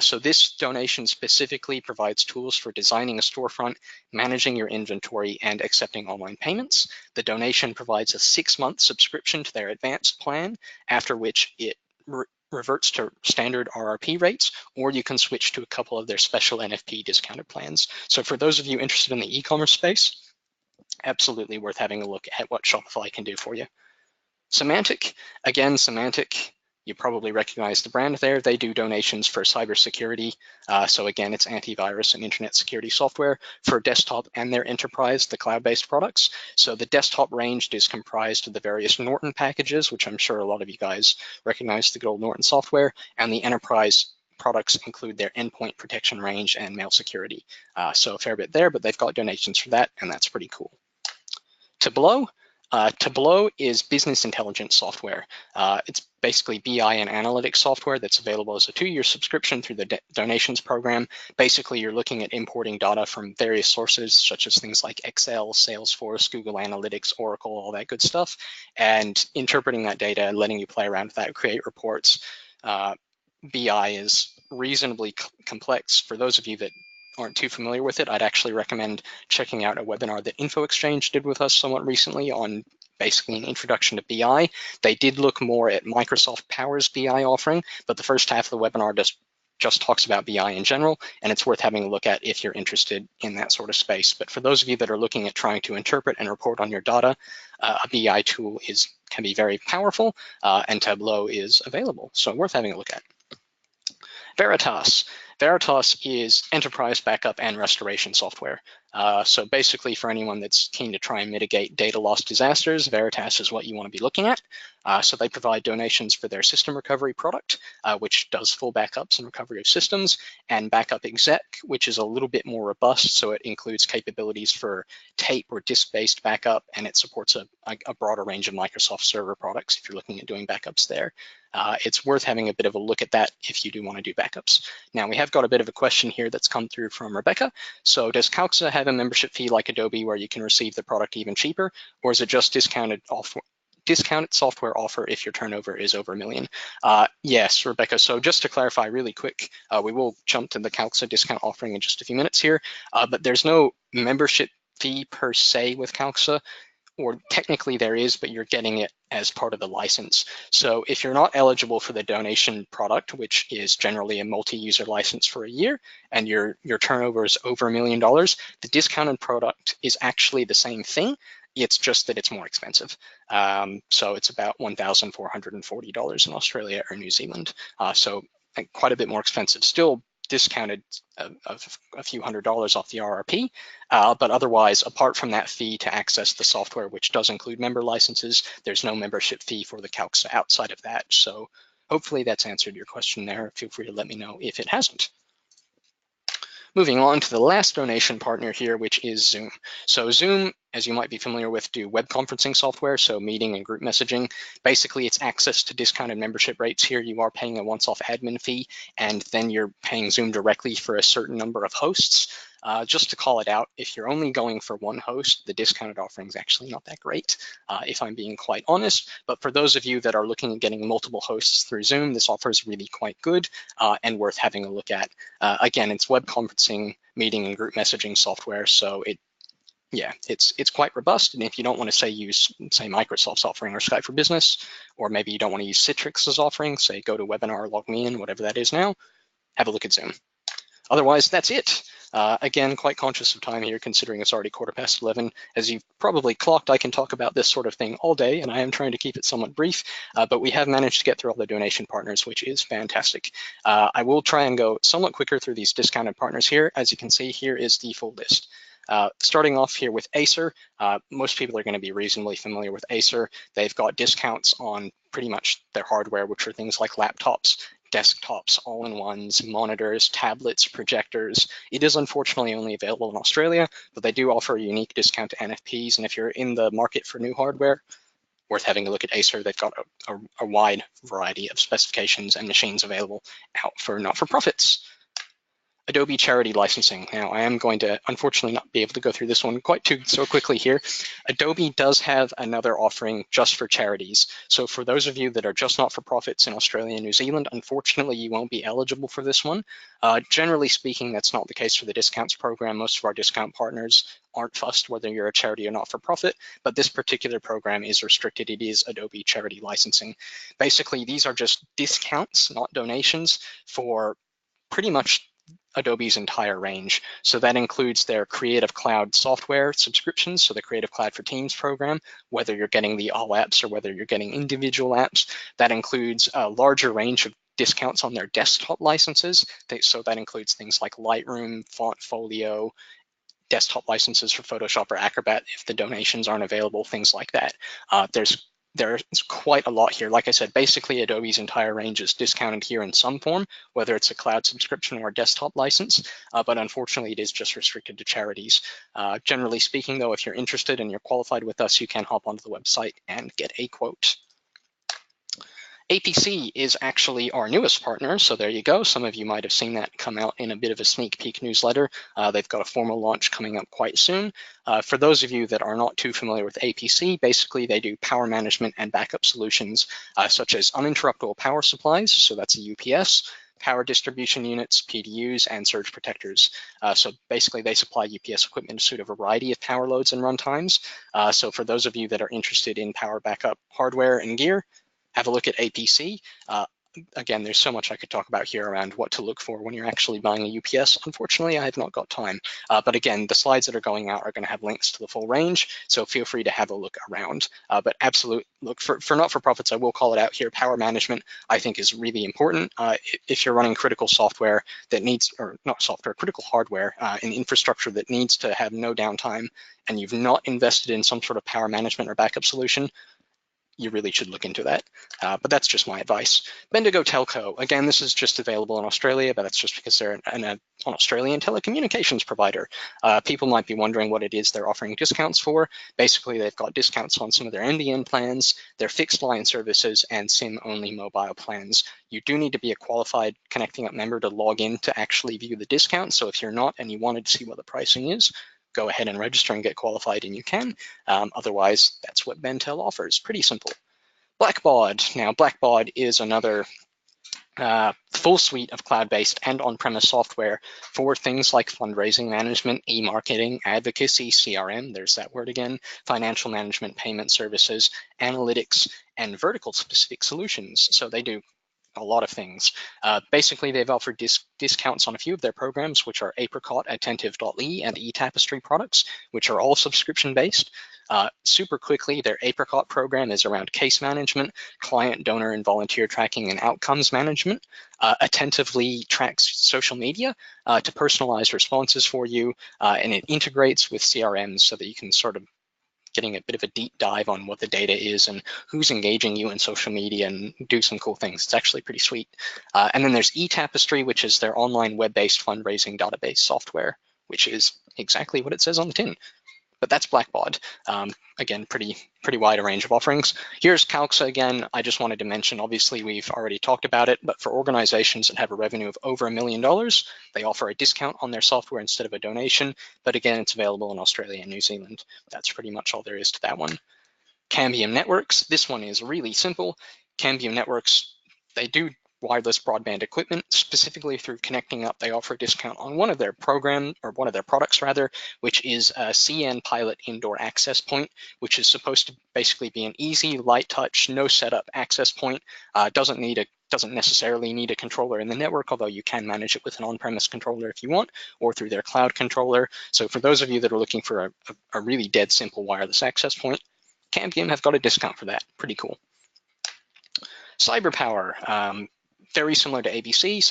So this donation specifically provides tools for designing a storefront, managing your inventory, and accepting online payments. The donation provides a 6-month subscription to their advanced plan, after which it reverts to standard RRP rates, or you can switch to a couple of their special NFP discounted plans. So for those of you interested in the e-commerce space, absolutely worth having a look at what Shopify can do for you. Semantic, again, Semantic, you probably recognize the brand there. They do donations for cybersecurity. So again, it's antivirus and internet security software for desktop and their enterprise, the cloud-based products. So the desktop range is comprised of the various Norton packages, which I'm sure a lot of you guys recognize the good old Norton software, and the enterprise products include their endpoint protection range and mail security. So a fair bit there, but they've got donations for that, and that's pretty cool. Tableau. Tableau is business intelligence software. It's basically BI and analytics software that's available as a 2-year subscription through the donations program. Basically, you're looking at importing data from various sources, such as things like Excel, Salesforce, Google Analytics, Oracle, all that good stuff, and interpreting that data and letting you play around with that, create reports. BI is reasonably complex. For those of you that aren't too familiar with it, I'd actually recommend checking out a webinar that InfoExchange did with us somewhat recently on basically an introduction to BI. They did look more at Microsoft Power's BI offering, but the first half of the webinar just talks about BI in general, and it's worth having a look at if you're interested in that sort of space. But for those of you that are looking at trying to interpret and report on your data, a BI tool can be very powerful, and Tableau is available, so worth having a look at. Veritas. Veritas is enterprise backup and restoration software. So basically, for anyone that's keen to try and mitigate data loss disasters, Veritas is what you want to be looking at. So they provide donations for their system recovery product, which does full backups and recovery of systems, and Backup Exec, which is a little bit more robust. So it includes capabilities for tape or disk-based backup, and it supports a broader range of Microsoft Server products if you're looking at doing backups there. It's worth having a bit of a look at that if you do want to do backups. Now, we have got a bit of a question here that's come through from Rebecca. So does Calx have a membership fee like Adobe where you can receive the product even cheaper, or is it just discounted software offer if your turnover is over $1 million? Yes, Rebecca. So just to clarify really quick, we will jump to the Calx discount offering in just a few minutes here, but there's no membership fee per se with Calx. Or technically there is, but you're getting it as part of the license. So if you're not eligible for the donation product, which is generally a multi-user license for a year, and your turnover is over $1 million, the discounted product is actually the same thing. It's just that it's more expensive. So it's about $1,440 in Australia or New Zealand. So quite a bit more expensive. Still discounted a few $100s off the RRP, but otherwise, apart from that fee to access the software, which does include member licenses, there's no membership fee for the Calx outside of that. So hopefully that's answered your question there. Feel free to let me know if it hasn't. Moving on to the last donation partner here, which is Zoom. So Zoom, as you might be familiar with, do web conferencing software, so meeting and group messaging. Basically, it's access to discounted membership rates here. You are paying a once-off admin fee, and then you're paying Zoom directly for a certain number of hosts. Just to call it out, if you're only going for one host, the discounted offering is actually not that great, if I'm being quite honest. But for those of you that are looking at getting multiple hosts through Zoom, this offer is really quite good and worth having a look at. Again, it's web conferencing, meeting, and group messaging software, so it's quite robust. And if you don't want to use Microsoft's offering or Skype for Business, or maybe you don't want to use Citrix's offering, say go to Webinar, log me in, whatever that is now, have a look at Zoom. Otherwise, that's it. Again, quite conscious of time here, considering it's already 11:15. As you've probably clocked, I can talk about this sort of thing all day, and I am trying to keep it somewhat brief, but we have managed to get through all the donation partners, which is fantastic. I will try and go somewhat quicker through these discounted partners here. As you can see, here is the full list. Starting off here with Acer, most people are going to be reasonably familiar with Acer. They've got discounts on pretty much their hardware, which are things like laptops, desktops, all-in-ones, monitors, tablets, projectors. It is unfortunately only available in Australia, but they do offer a unique discount to NFPs. And if you're in the market for new hardware, worth having a look at Acer. They've got a wide variety of specifications and machines available out for not-for-profits. Adobe charity licensing. Now, I am going to unfortunately not be able to go through this one quite so quickly here. Adobe does have another offering just for charities. So for those of you that are just not-for-profits in Australia and New Zealand, unfortunately, you won't be eligible for this one. Generally speaking, that's not the case for the discounts program. Most of our discount partners aren't fussed whether you're a charity or not-for-profit, but this particular program is restricted. It is Adobe charity licensing. Basically, these are just discounts, not donations, for pretty much Adobe's entire range. So that includes their Creative Cloud software subscriptions, so the Creative Cloud for Teams program, whether you're getting the all apps or whether you're getting individual apps. That includes a larger range of discounts on their desktop licenses. So that includes things like Lightroom, Fontfolio, desktop licenses for Photoshop or Acrobat if the donations aren't available, things like that. There's quite a lot here. Like I said, basically Adobe's entire range is discounted here in some form, whether it's a cloud subscription or a desktop license, but unfortunately it is just restricted to charities. Generally speaking though, if you're interested and you're qualified with us, you can hop onto the website and get a quote. APC is actually our newest partner, so there you go. Some of you might have seen that come out in a bit of a sneak peek newsletter. They've got a formal launch coming up quite soon. For those of you that are not too familiar with APC, basically they do power management and backup solutions such as uninterruptible power supplies, so that's a UPS, power distribution units, PDUs, and surge protectors. So basically they supply UPS equipment to suit a variety of power loads and runtimes. So for those of you that are interested in power backup hardware and gear, have a look at APC. Again, there's so much I could talk about here around what to look for when you're actually buying a UPS. Unfortunately, I have not got time. But again, the slides that are going out are going to have links to the full range, so feel free to have a look around. But absolute, look, for not-for-profits, I will call it out here, power management, I think is really important. If you're running critical software that needs, or not software, critical hardware and infrastructure that needs to have no downtime, and you've not invested in some sort of power management or backup solution, you really should look into that. But that's just my advice. Bendigo Telco, again, this is just available in Australia, but that's just because they're an Australian telecommunications provider. People might be wondering what it is they're offering discounts for. Basically, they've got discounts on some of their NBN plans, their fixed line services, and SIM-only mobile plans. You do need to be a qualified Connecting Up member to log in to actually view the discount. So if you're not and you wanted to see what the pricing is, go ahead and register and get qualified, and you can. Otherwise, that's what Bentel offers. Pretty simple. Blackbaud. Now, Blackbaud is another full suite of cloud-based and on-premise software for things like fundraising management, e-marketing, advocacy, CRM, there's that word again, financial management, payment services, analytics, and vertical-specific solutions. So they do a lot of things. Basically, they've offered discounts on a few of their programs, which are Apricot, Attentive.ly, and eTapestry products, which are all subscription-based. Super quickly, their Apricot program is around case management, client, donor, and volunteer tracking, and outcomes management. Attentively tracks social media to personalize responses for you, and it integrates with CRMs so that you can sort of getting a bit of a deep dive on what the data is and who's engaging you in social media and do some cool things. It's actually pretty sweet. And then there's eTapestry, which is their online web-based fundraising database software, which is exactly what it says on the tin. But that's Blackbaud. Again, pretty wide range of offerings. Here's Calx again. I just wanted to mention, obviously we've already talked about it, but for organizations that have a revenue of over $1 million, they offer a discount on their software instead of a donation. But again, it's available in Australia and New Zealand. That's pretty much all there is to that one. Cambium Networks. This one is really simple. Cambium Networks, they do wireless broadband equipment. Specifically through Connecting Up, they offer a discount on one of their products rather, which is a CN Pilot Indoor Access Point, which is supposed to basically be an easy, light touch, no setup access point. Doesn't necessarily need a controller in the network, although you can manage it with an on-premise controller if you want, or through their cloud controller. So for those of you that are looking for a really dead simple wireless access point, Cambium have got a discount for that. Pretty cool. CyberPower, very similar to APC,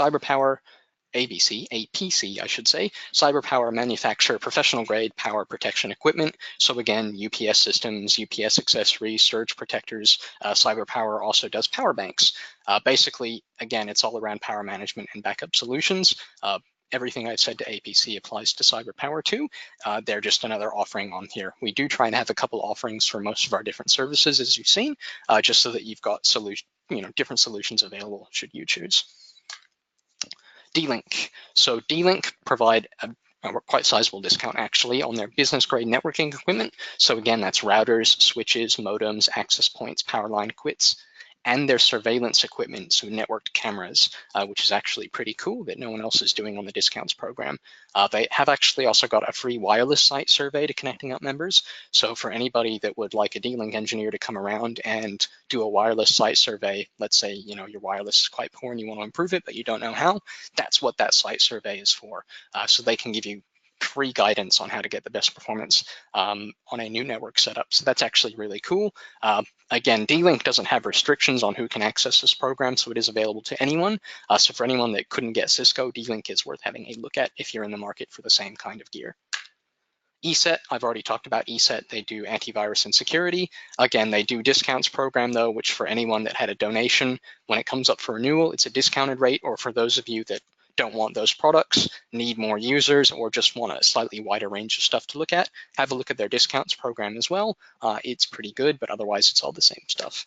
APC, I should say. CyberPower manufacture professional grade power protection equipment. So again, UPS systems, UPS accessories, surge protectors. CyberPower also does power banks. Basically, again, it's all around power management and backup solutions. Everything I've said to APC applies to CyberPower too. They're just another offering on here. We do try and have a couple offerings for most of our different services, as you've seen, just so that you've got different solutions available should you choose. DLink. So DLink provide a quite sizable discount actually on their business grade networking equipment. So again, that's routers, switches, modems, access points, power line quits, and their surveillance equipment, so networked cameras, which is actually pretty cool that no one else is doing on the discounts program. They have actually also got a free wireless site survey to connecting up members. So for anybody that would like a DLink engineer to come around and do a wireless site survey, let's say your wireless is quite poor and you want to improve it, but you don't know how, that's what that site survey is for. So they can give you free guidance on how to get the best performance on a new network setup. So that's actually really cool. Again, DLink doesn't have restrictions on who can access this program, so it is available to anyone. So for anyone that couldn't get Cisco, DLink is worth having a look at if you're in the market for the same kind of gear. ESET, I've already talked about ESET. They do antivirus and security. Again, they do discounts program though, which for anyone that had a donation, when it comes up for renewal, it's a discounted rate, or for those of you that don't want those products, need more users, or just want a slightly wider range of stuff to look at, have a look at their discounts program as well. It's pretty good, but otherwise it's all the same stuff.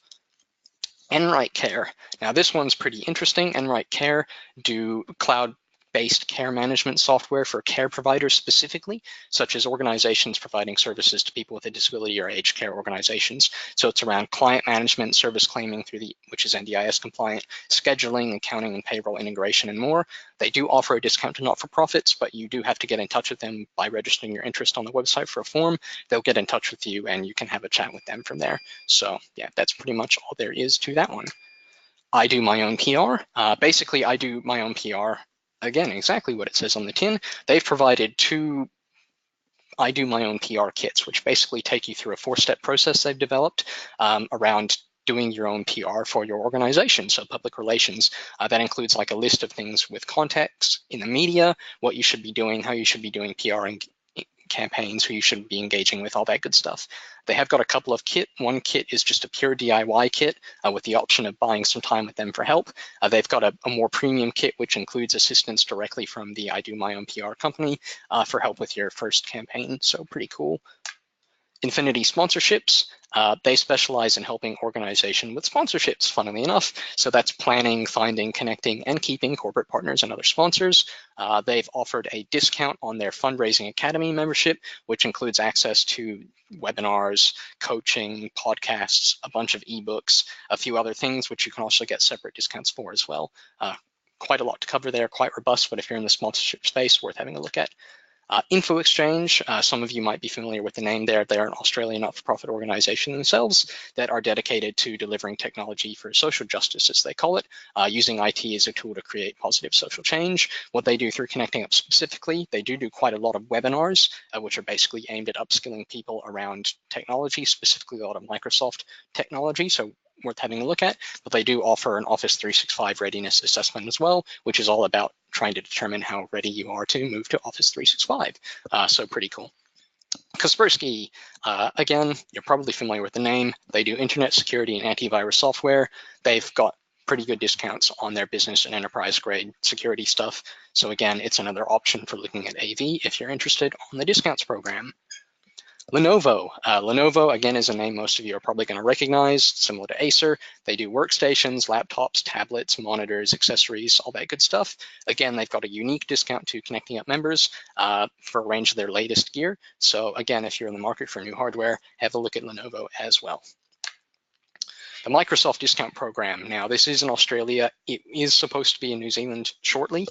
Enright Care. Now this one's pretty interesting. Enright Care do cloud-based care management software for care providers specifically, such as organizations providing services to people with a disability or aged care organizations. So it's around client management, service claiming which is NDIS compliant, scheduling, accounting, and payroll integration, and more. They do offer a discount to not-for-profits, but you do have to get in touch with them by registering your interest on the website for a form. They'll get in touch with you and you can have a chat with them from there. So yeah, that's pretty much all there is to that one. I do my own PR. Basically, I do my own PR. Again, exactly what it says on the tin. They've provided two I do my own PR kits, which basically take you through a 4-step process they've developed around doing your own PR for your organization, so public relations. That includes like a list of things with context in the media, what you should be doing, how you should be doing PR and campaigns, who you should be engaging with, all that good stuff. They have got a couple of kit. One kit is just a pure DIY kit with the option of buying some time with them for help. They've got a more premium kit, which includes assistance directly from the I Do My Own PR company for help with your first campaign. So pretty cool. Infinity Sponsorships. They specialize in helping organizations with sponsorships, funnily enough. So that's planning, finding, connecting, and keeping corporate partners and other sponsors. They've offered a discount on their Fundraising Academy membership, which includes access to webinars, coaching, podcasts, a bunch of ebooks, a few other things, which you can also get separate discounts for as well. Quite a lot to cover there, quite robust, but if you're in the sponsorship space, worth having a look at. Info Exchange, some of you might be familiar with the name there. They're an Australian not-for-profit organization themselves that are dedicated to delivering technology for social justice, as they call it, using IT as a tool to create positive social change. What they do through Connecting Up specifically, they do quite a lot of webinars, which are basically aimed at upskilling people around technology, specifically a lot of Microsoft technology. So worth having a look at, but they do offer an Office 365 readiness assessment as well, which is all about trying to determine how ready you are to move to Office 365. So pretty cool. Kaspersky, again, you're probably familiar with the name. They do internet security and antivirus software. They've got pretty good discounts on their business and enterprise grade security stuff. So again, it's another option for looking at AV if you're interested on the discounts program. Lenovo. Lenovo, again, is a name most of you are probably going to recognize, similar to Acer. They do workstations, laptops, tablets, monitors, accessories, all that good stuff. Again, they've got a unique discount to Connecting Up members for a range of their latest gear. So again, if you're in the market for new hardware, have a look at Lenovo as well. The Microsoft discount program. Now, this is in Australia. It is supposed to be in New Zealand shortly,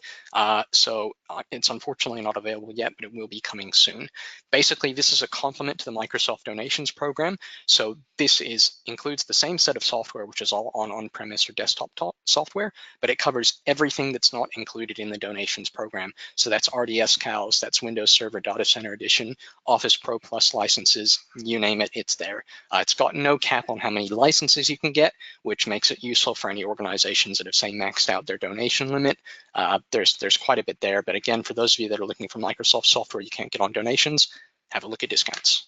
so it's unfortunately not available yet, but it will be coming soon. Basically, this is a complement to the Microsoft donations program. So this includes the same set of software, which is all on-premise or desktop software, but it covers everything that's not included in the donations program. So that's RDS Calx, that's Windows Server Data Center Edition, Office Pro Plus licenses, you name it, it's there. It's got no cap on how many licenses you can get, which makes it useful for any organizations that have, say, maxed out their donation limit. There's quite a bit there, but again, for those of you that are looking for Microsoft software you can't get on donations, have a look at discounts.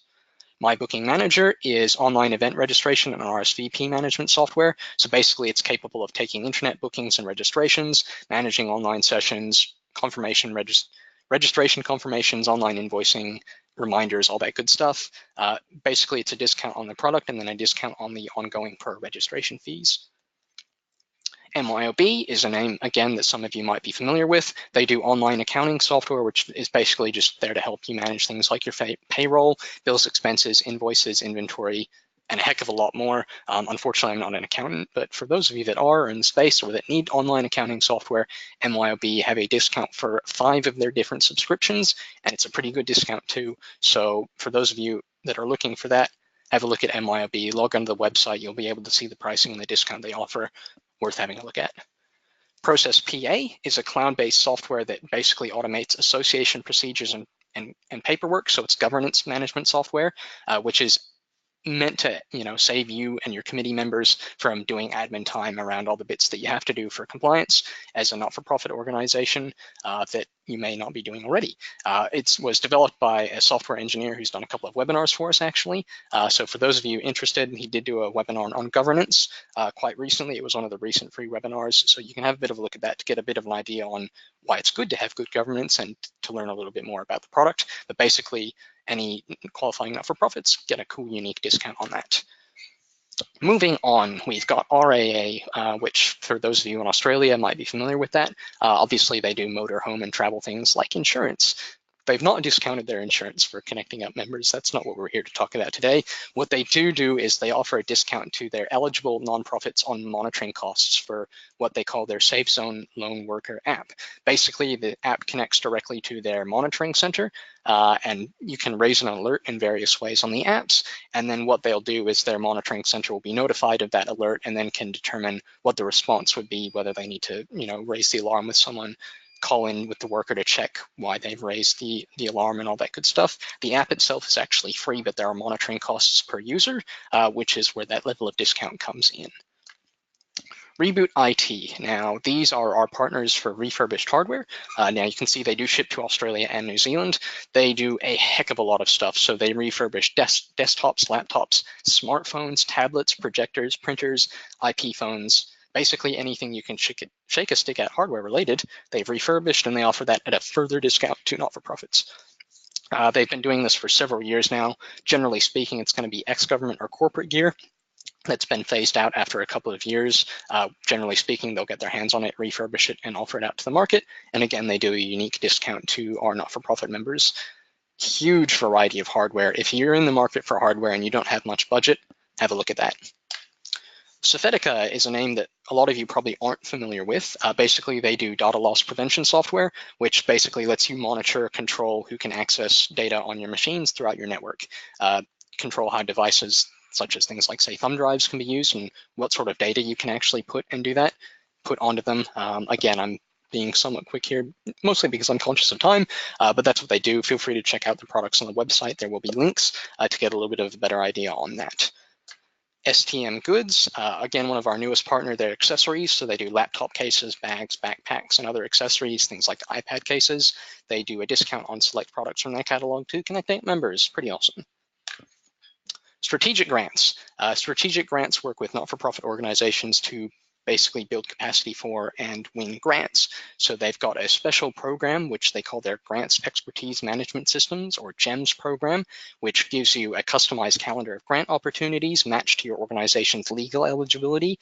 My Booking Manager is online event registration and RSVP management software. So basically, it's capable of taking internet bookings and registrations, managing online sessions, registration confirmations, online invoicing, reminders, all that good stuff. Basically, it's a discount on the product and then a discount on the ongoing per registration fees. MYOB is a name, again, that some of you might be familiar with. They do online accounting software, which is basically just there to help you manage things like your payroll, bills, expenses, invoices, inventory, and a heck of a lot more. Unfortunately, I'm not an accountant, but for those of you that are in the space or that need online accounting software, MYOB have a discount for 5 of their different subscriptions, and it's a pretty good discount too. So for those of you that are looking for that, have a look at MYOB, log onto the website, you'll be able to see the pricing and the discount they offer. Worth having a look at. Process PA is a cloud-based software that basically automates association procedures and paperwork. So it's governance management software, which is meant to save you and your committee members from doing admin time around all the bits that you have to do for compliance as a not-for-profit organization that you may not be doing already. It was developed by a software engineer who's done a couple of webinars for us, actually. So for those of you interested, he did do a webinar on governance quite recently. It was one of the recent free webinars, so you can have a bit of a look at that to get a bit of an idea on why it's good to have good governance and to learn a little bit more about the product. But basically, any qualifying not-for-profits get a cool, unique discount on that. Moving on, we've got RAA, which for those of you in Australia might be familiar with that. Obviously, they do motor, home, and travel things like insurance. They've not discounted their insurance for connecting up members. That's not what we're here to talk about today. What they do is they offer a discount to their eligible nonprofits on monitoring costs for what they call their Safe Zone Lone Worker app. Basically, the app connects directly to their monitoring center, and you can raise an alert in various ways on the apps. And then what they'll do is their monitoring center will be notified of that alert and then can determine what the response would be, whether they need to, raise the alarm with someone, call in with the worker to check why they've raised the alarm and all that good stuff. The app itself is actually free, but there are monitoring costs per user, which is where that level of discount comes in. Reboot IT. Now, these are our partners for refurbished hardware. Now, you can see they do ship to Australia and New Zealand. They do a heck of a lot of stuff. So they refurbish desktops, laptops, smartphones, tablets, projectors, printers, IP phones, basically anything you can shake a stick at hardware related. They've refurbished, and they offer that at a further discount to not-for-profits. They've been doing this for several years now. Generally speaking, it's going to be ex-government or corporate gear that's been phased out after a couple of years. Generally speaking, they'll get their hands on it, refurbish it, and offer it out to the market. And again, they do a unique discount to our not-for-profit members. Huge variety of hardware. If you're in the market for hardware and you don't have much budget, have a look at that. Sofetica is a name that a lot of you probably aren't familiar with. Basically, they do data loss prevention software, which basically lets you monitor, control who can access data on your machines throughout your network, control how devices such as things like, say, thumb drives can be used and what sort of data you can actually put onto them. Again, I'm being somewhat quick here, mostly because I'm conscious of time, but that's what they do. Feel free to check out the products on the website. There will be links to get a little bit of a better idea on that. STM Goods, again, one of our newest partners, they're accessories. So they do laptop cases, bags, backpacks, and other accessories, things like iPad cases. They do a discount on select products from their catalog to connect members. Pretty awesome. Strategic grants. Strategic grants work with not-for-profit organizations to basically build capacity for and win grants. So they've got a special program, which they call their Grants Expertise Management Systems, or GEMS program, which gives you a customized calendar of grant opportunities matched to your organization's legal eligibility.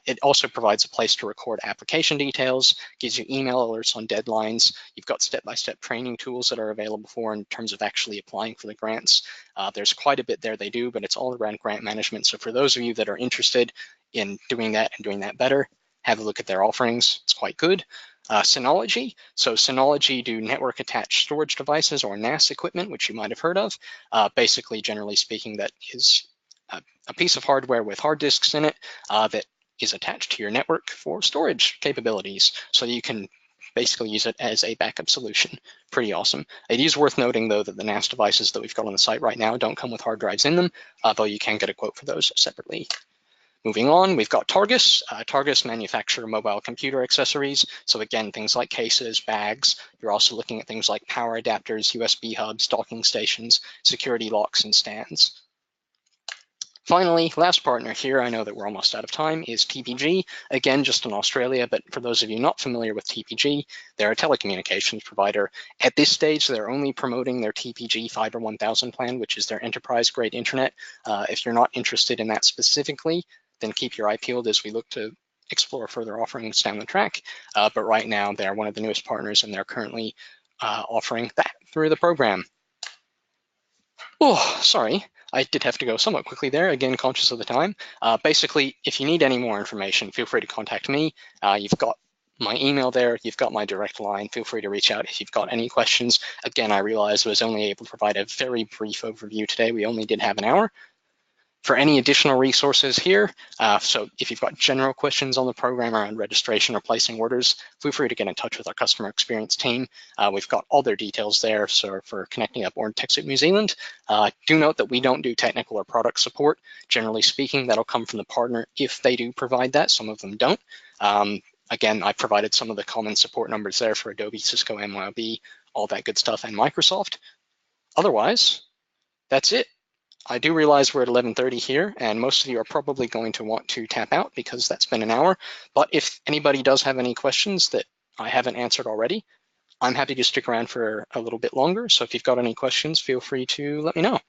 It also provides a place to record application details, gives you email alerts on deadlines. You've got step-by-step training tools that are available in terms of actually applying for the grants. There's quite a bit there they do, but it's all around grant management. So for those of you that are interested in doing that and doing that better, have a look at their offerings. It's quite good. Synology. So Synology do network attached storage devices, or NAS equipment, which you might have heard of. Basically, generally speaking, that is a piece of hardware with hard disks in it that is attached to your network for storage capabilities. So you can basically use it as a backup solution. Pretty awesome. It is worth noting, though, that the NAS devices that we've got on the site right now don't come with hard drives in them, though you can get a quote for those separately. Moving on, we've got Targus. Targus manufacture mobile computer accessories. So again, things like cases, bags. You're also looking at things like power adapters, USB hubs, docking stations, security locks, and stands. Finally, last partner here, I know that we're almost out of time, is TPG. Again, just in Australia, but for those of you not familiar with TPG, they're a telecommunications provider. At this stage, they're only promoting their TPG Fiber 1000 plan, which is their enterprise-grade internet. If you're not interested in that specifically, then keep your eye peeled as we look to explore further offerings down the track. But right now, they're one of the newest partners, and they're currently offering that through the program. Oh, sorry. I did have to go somewhat quickly there, again, conscious of the time. Basically, if you need any more information, feel free to contact me. You've got my email there, you've got my direct line. Feel free to reach out if you've got any questions. Again, I realized I was only able to provide a very brief overview today. We only did have an hour. For any additional resources here, so if you've got general questions on the program around registration or placing orders, feel free to get in touch with our customer experience team. We've got all their details there. So for connecting up or in TechSoup New Zealand, do note that we don't do technical or product support. Generally speaking, that'll come from the partner if they do provide that. Some of them don't. Again, I provided some of the common support numbers there for Adobe, Cisco, MYOB, all that good stuff, and Microsoft. Otherwise, that's it. I do realize we're at 11:30 here, and most of you are probably going to want to tap out because that's been an hour. But if anybody does have any questions that I haven't answered already, I'm happy to stick around for a little bit longer. So if you've got any questions, feel free to let me know.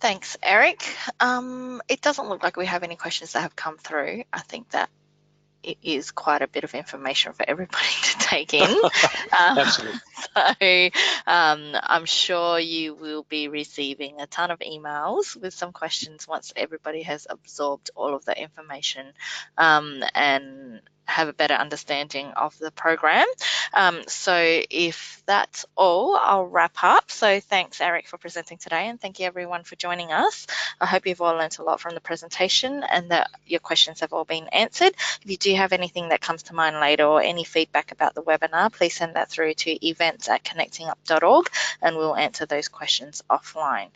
Thanks, Eric. It doesn't look like we have any questions that have come through. I think that it is quite a bit of information for everybody to take in. Absolutely. So I'm sure you will be receiving a ton of emails with some questions once everybody has absorbed all of the information and have a better understanding of the program. So if that's all, I'll wrap up. So thanks, Eric, for presenting today, and thank you everyone for joining us. I hope you've all learnt a lot from the presentation and that your questions have all been answered. If you do have anything that comes to mind later or any feedback about the webinar, please send that through to events@connectingup.org and we'll answer those questions offline.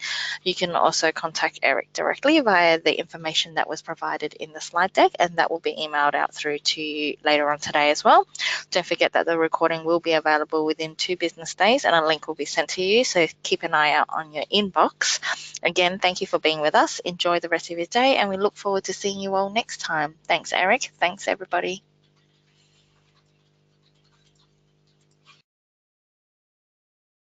You can also contact Eric directly via the information that was provided in the slide deck, and that will be emailed out through to you later on today as well. Don't forget that the recording will be available within 2 business days and a link will be sent to you, so keep an eye out on your inbox. Again, thank you for being with us. Enjoy the rest of your day and we look forward to seeing you all next time. Thanks, Eric. Thanks, everybody.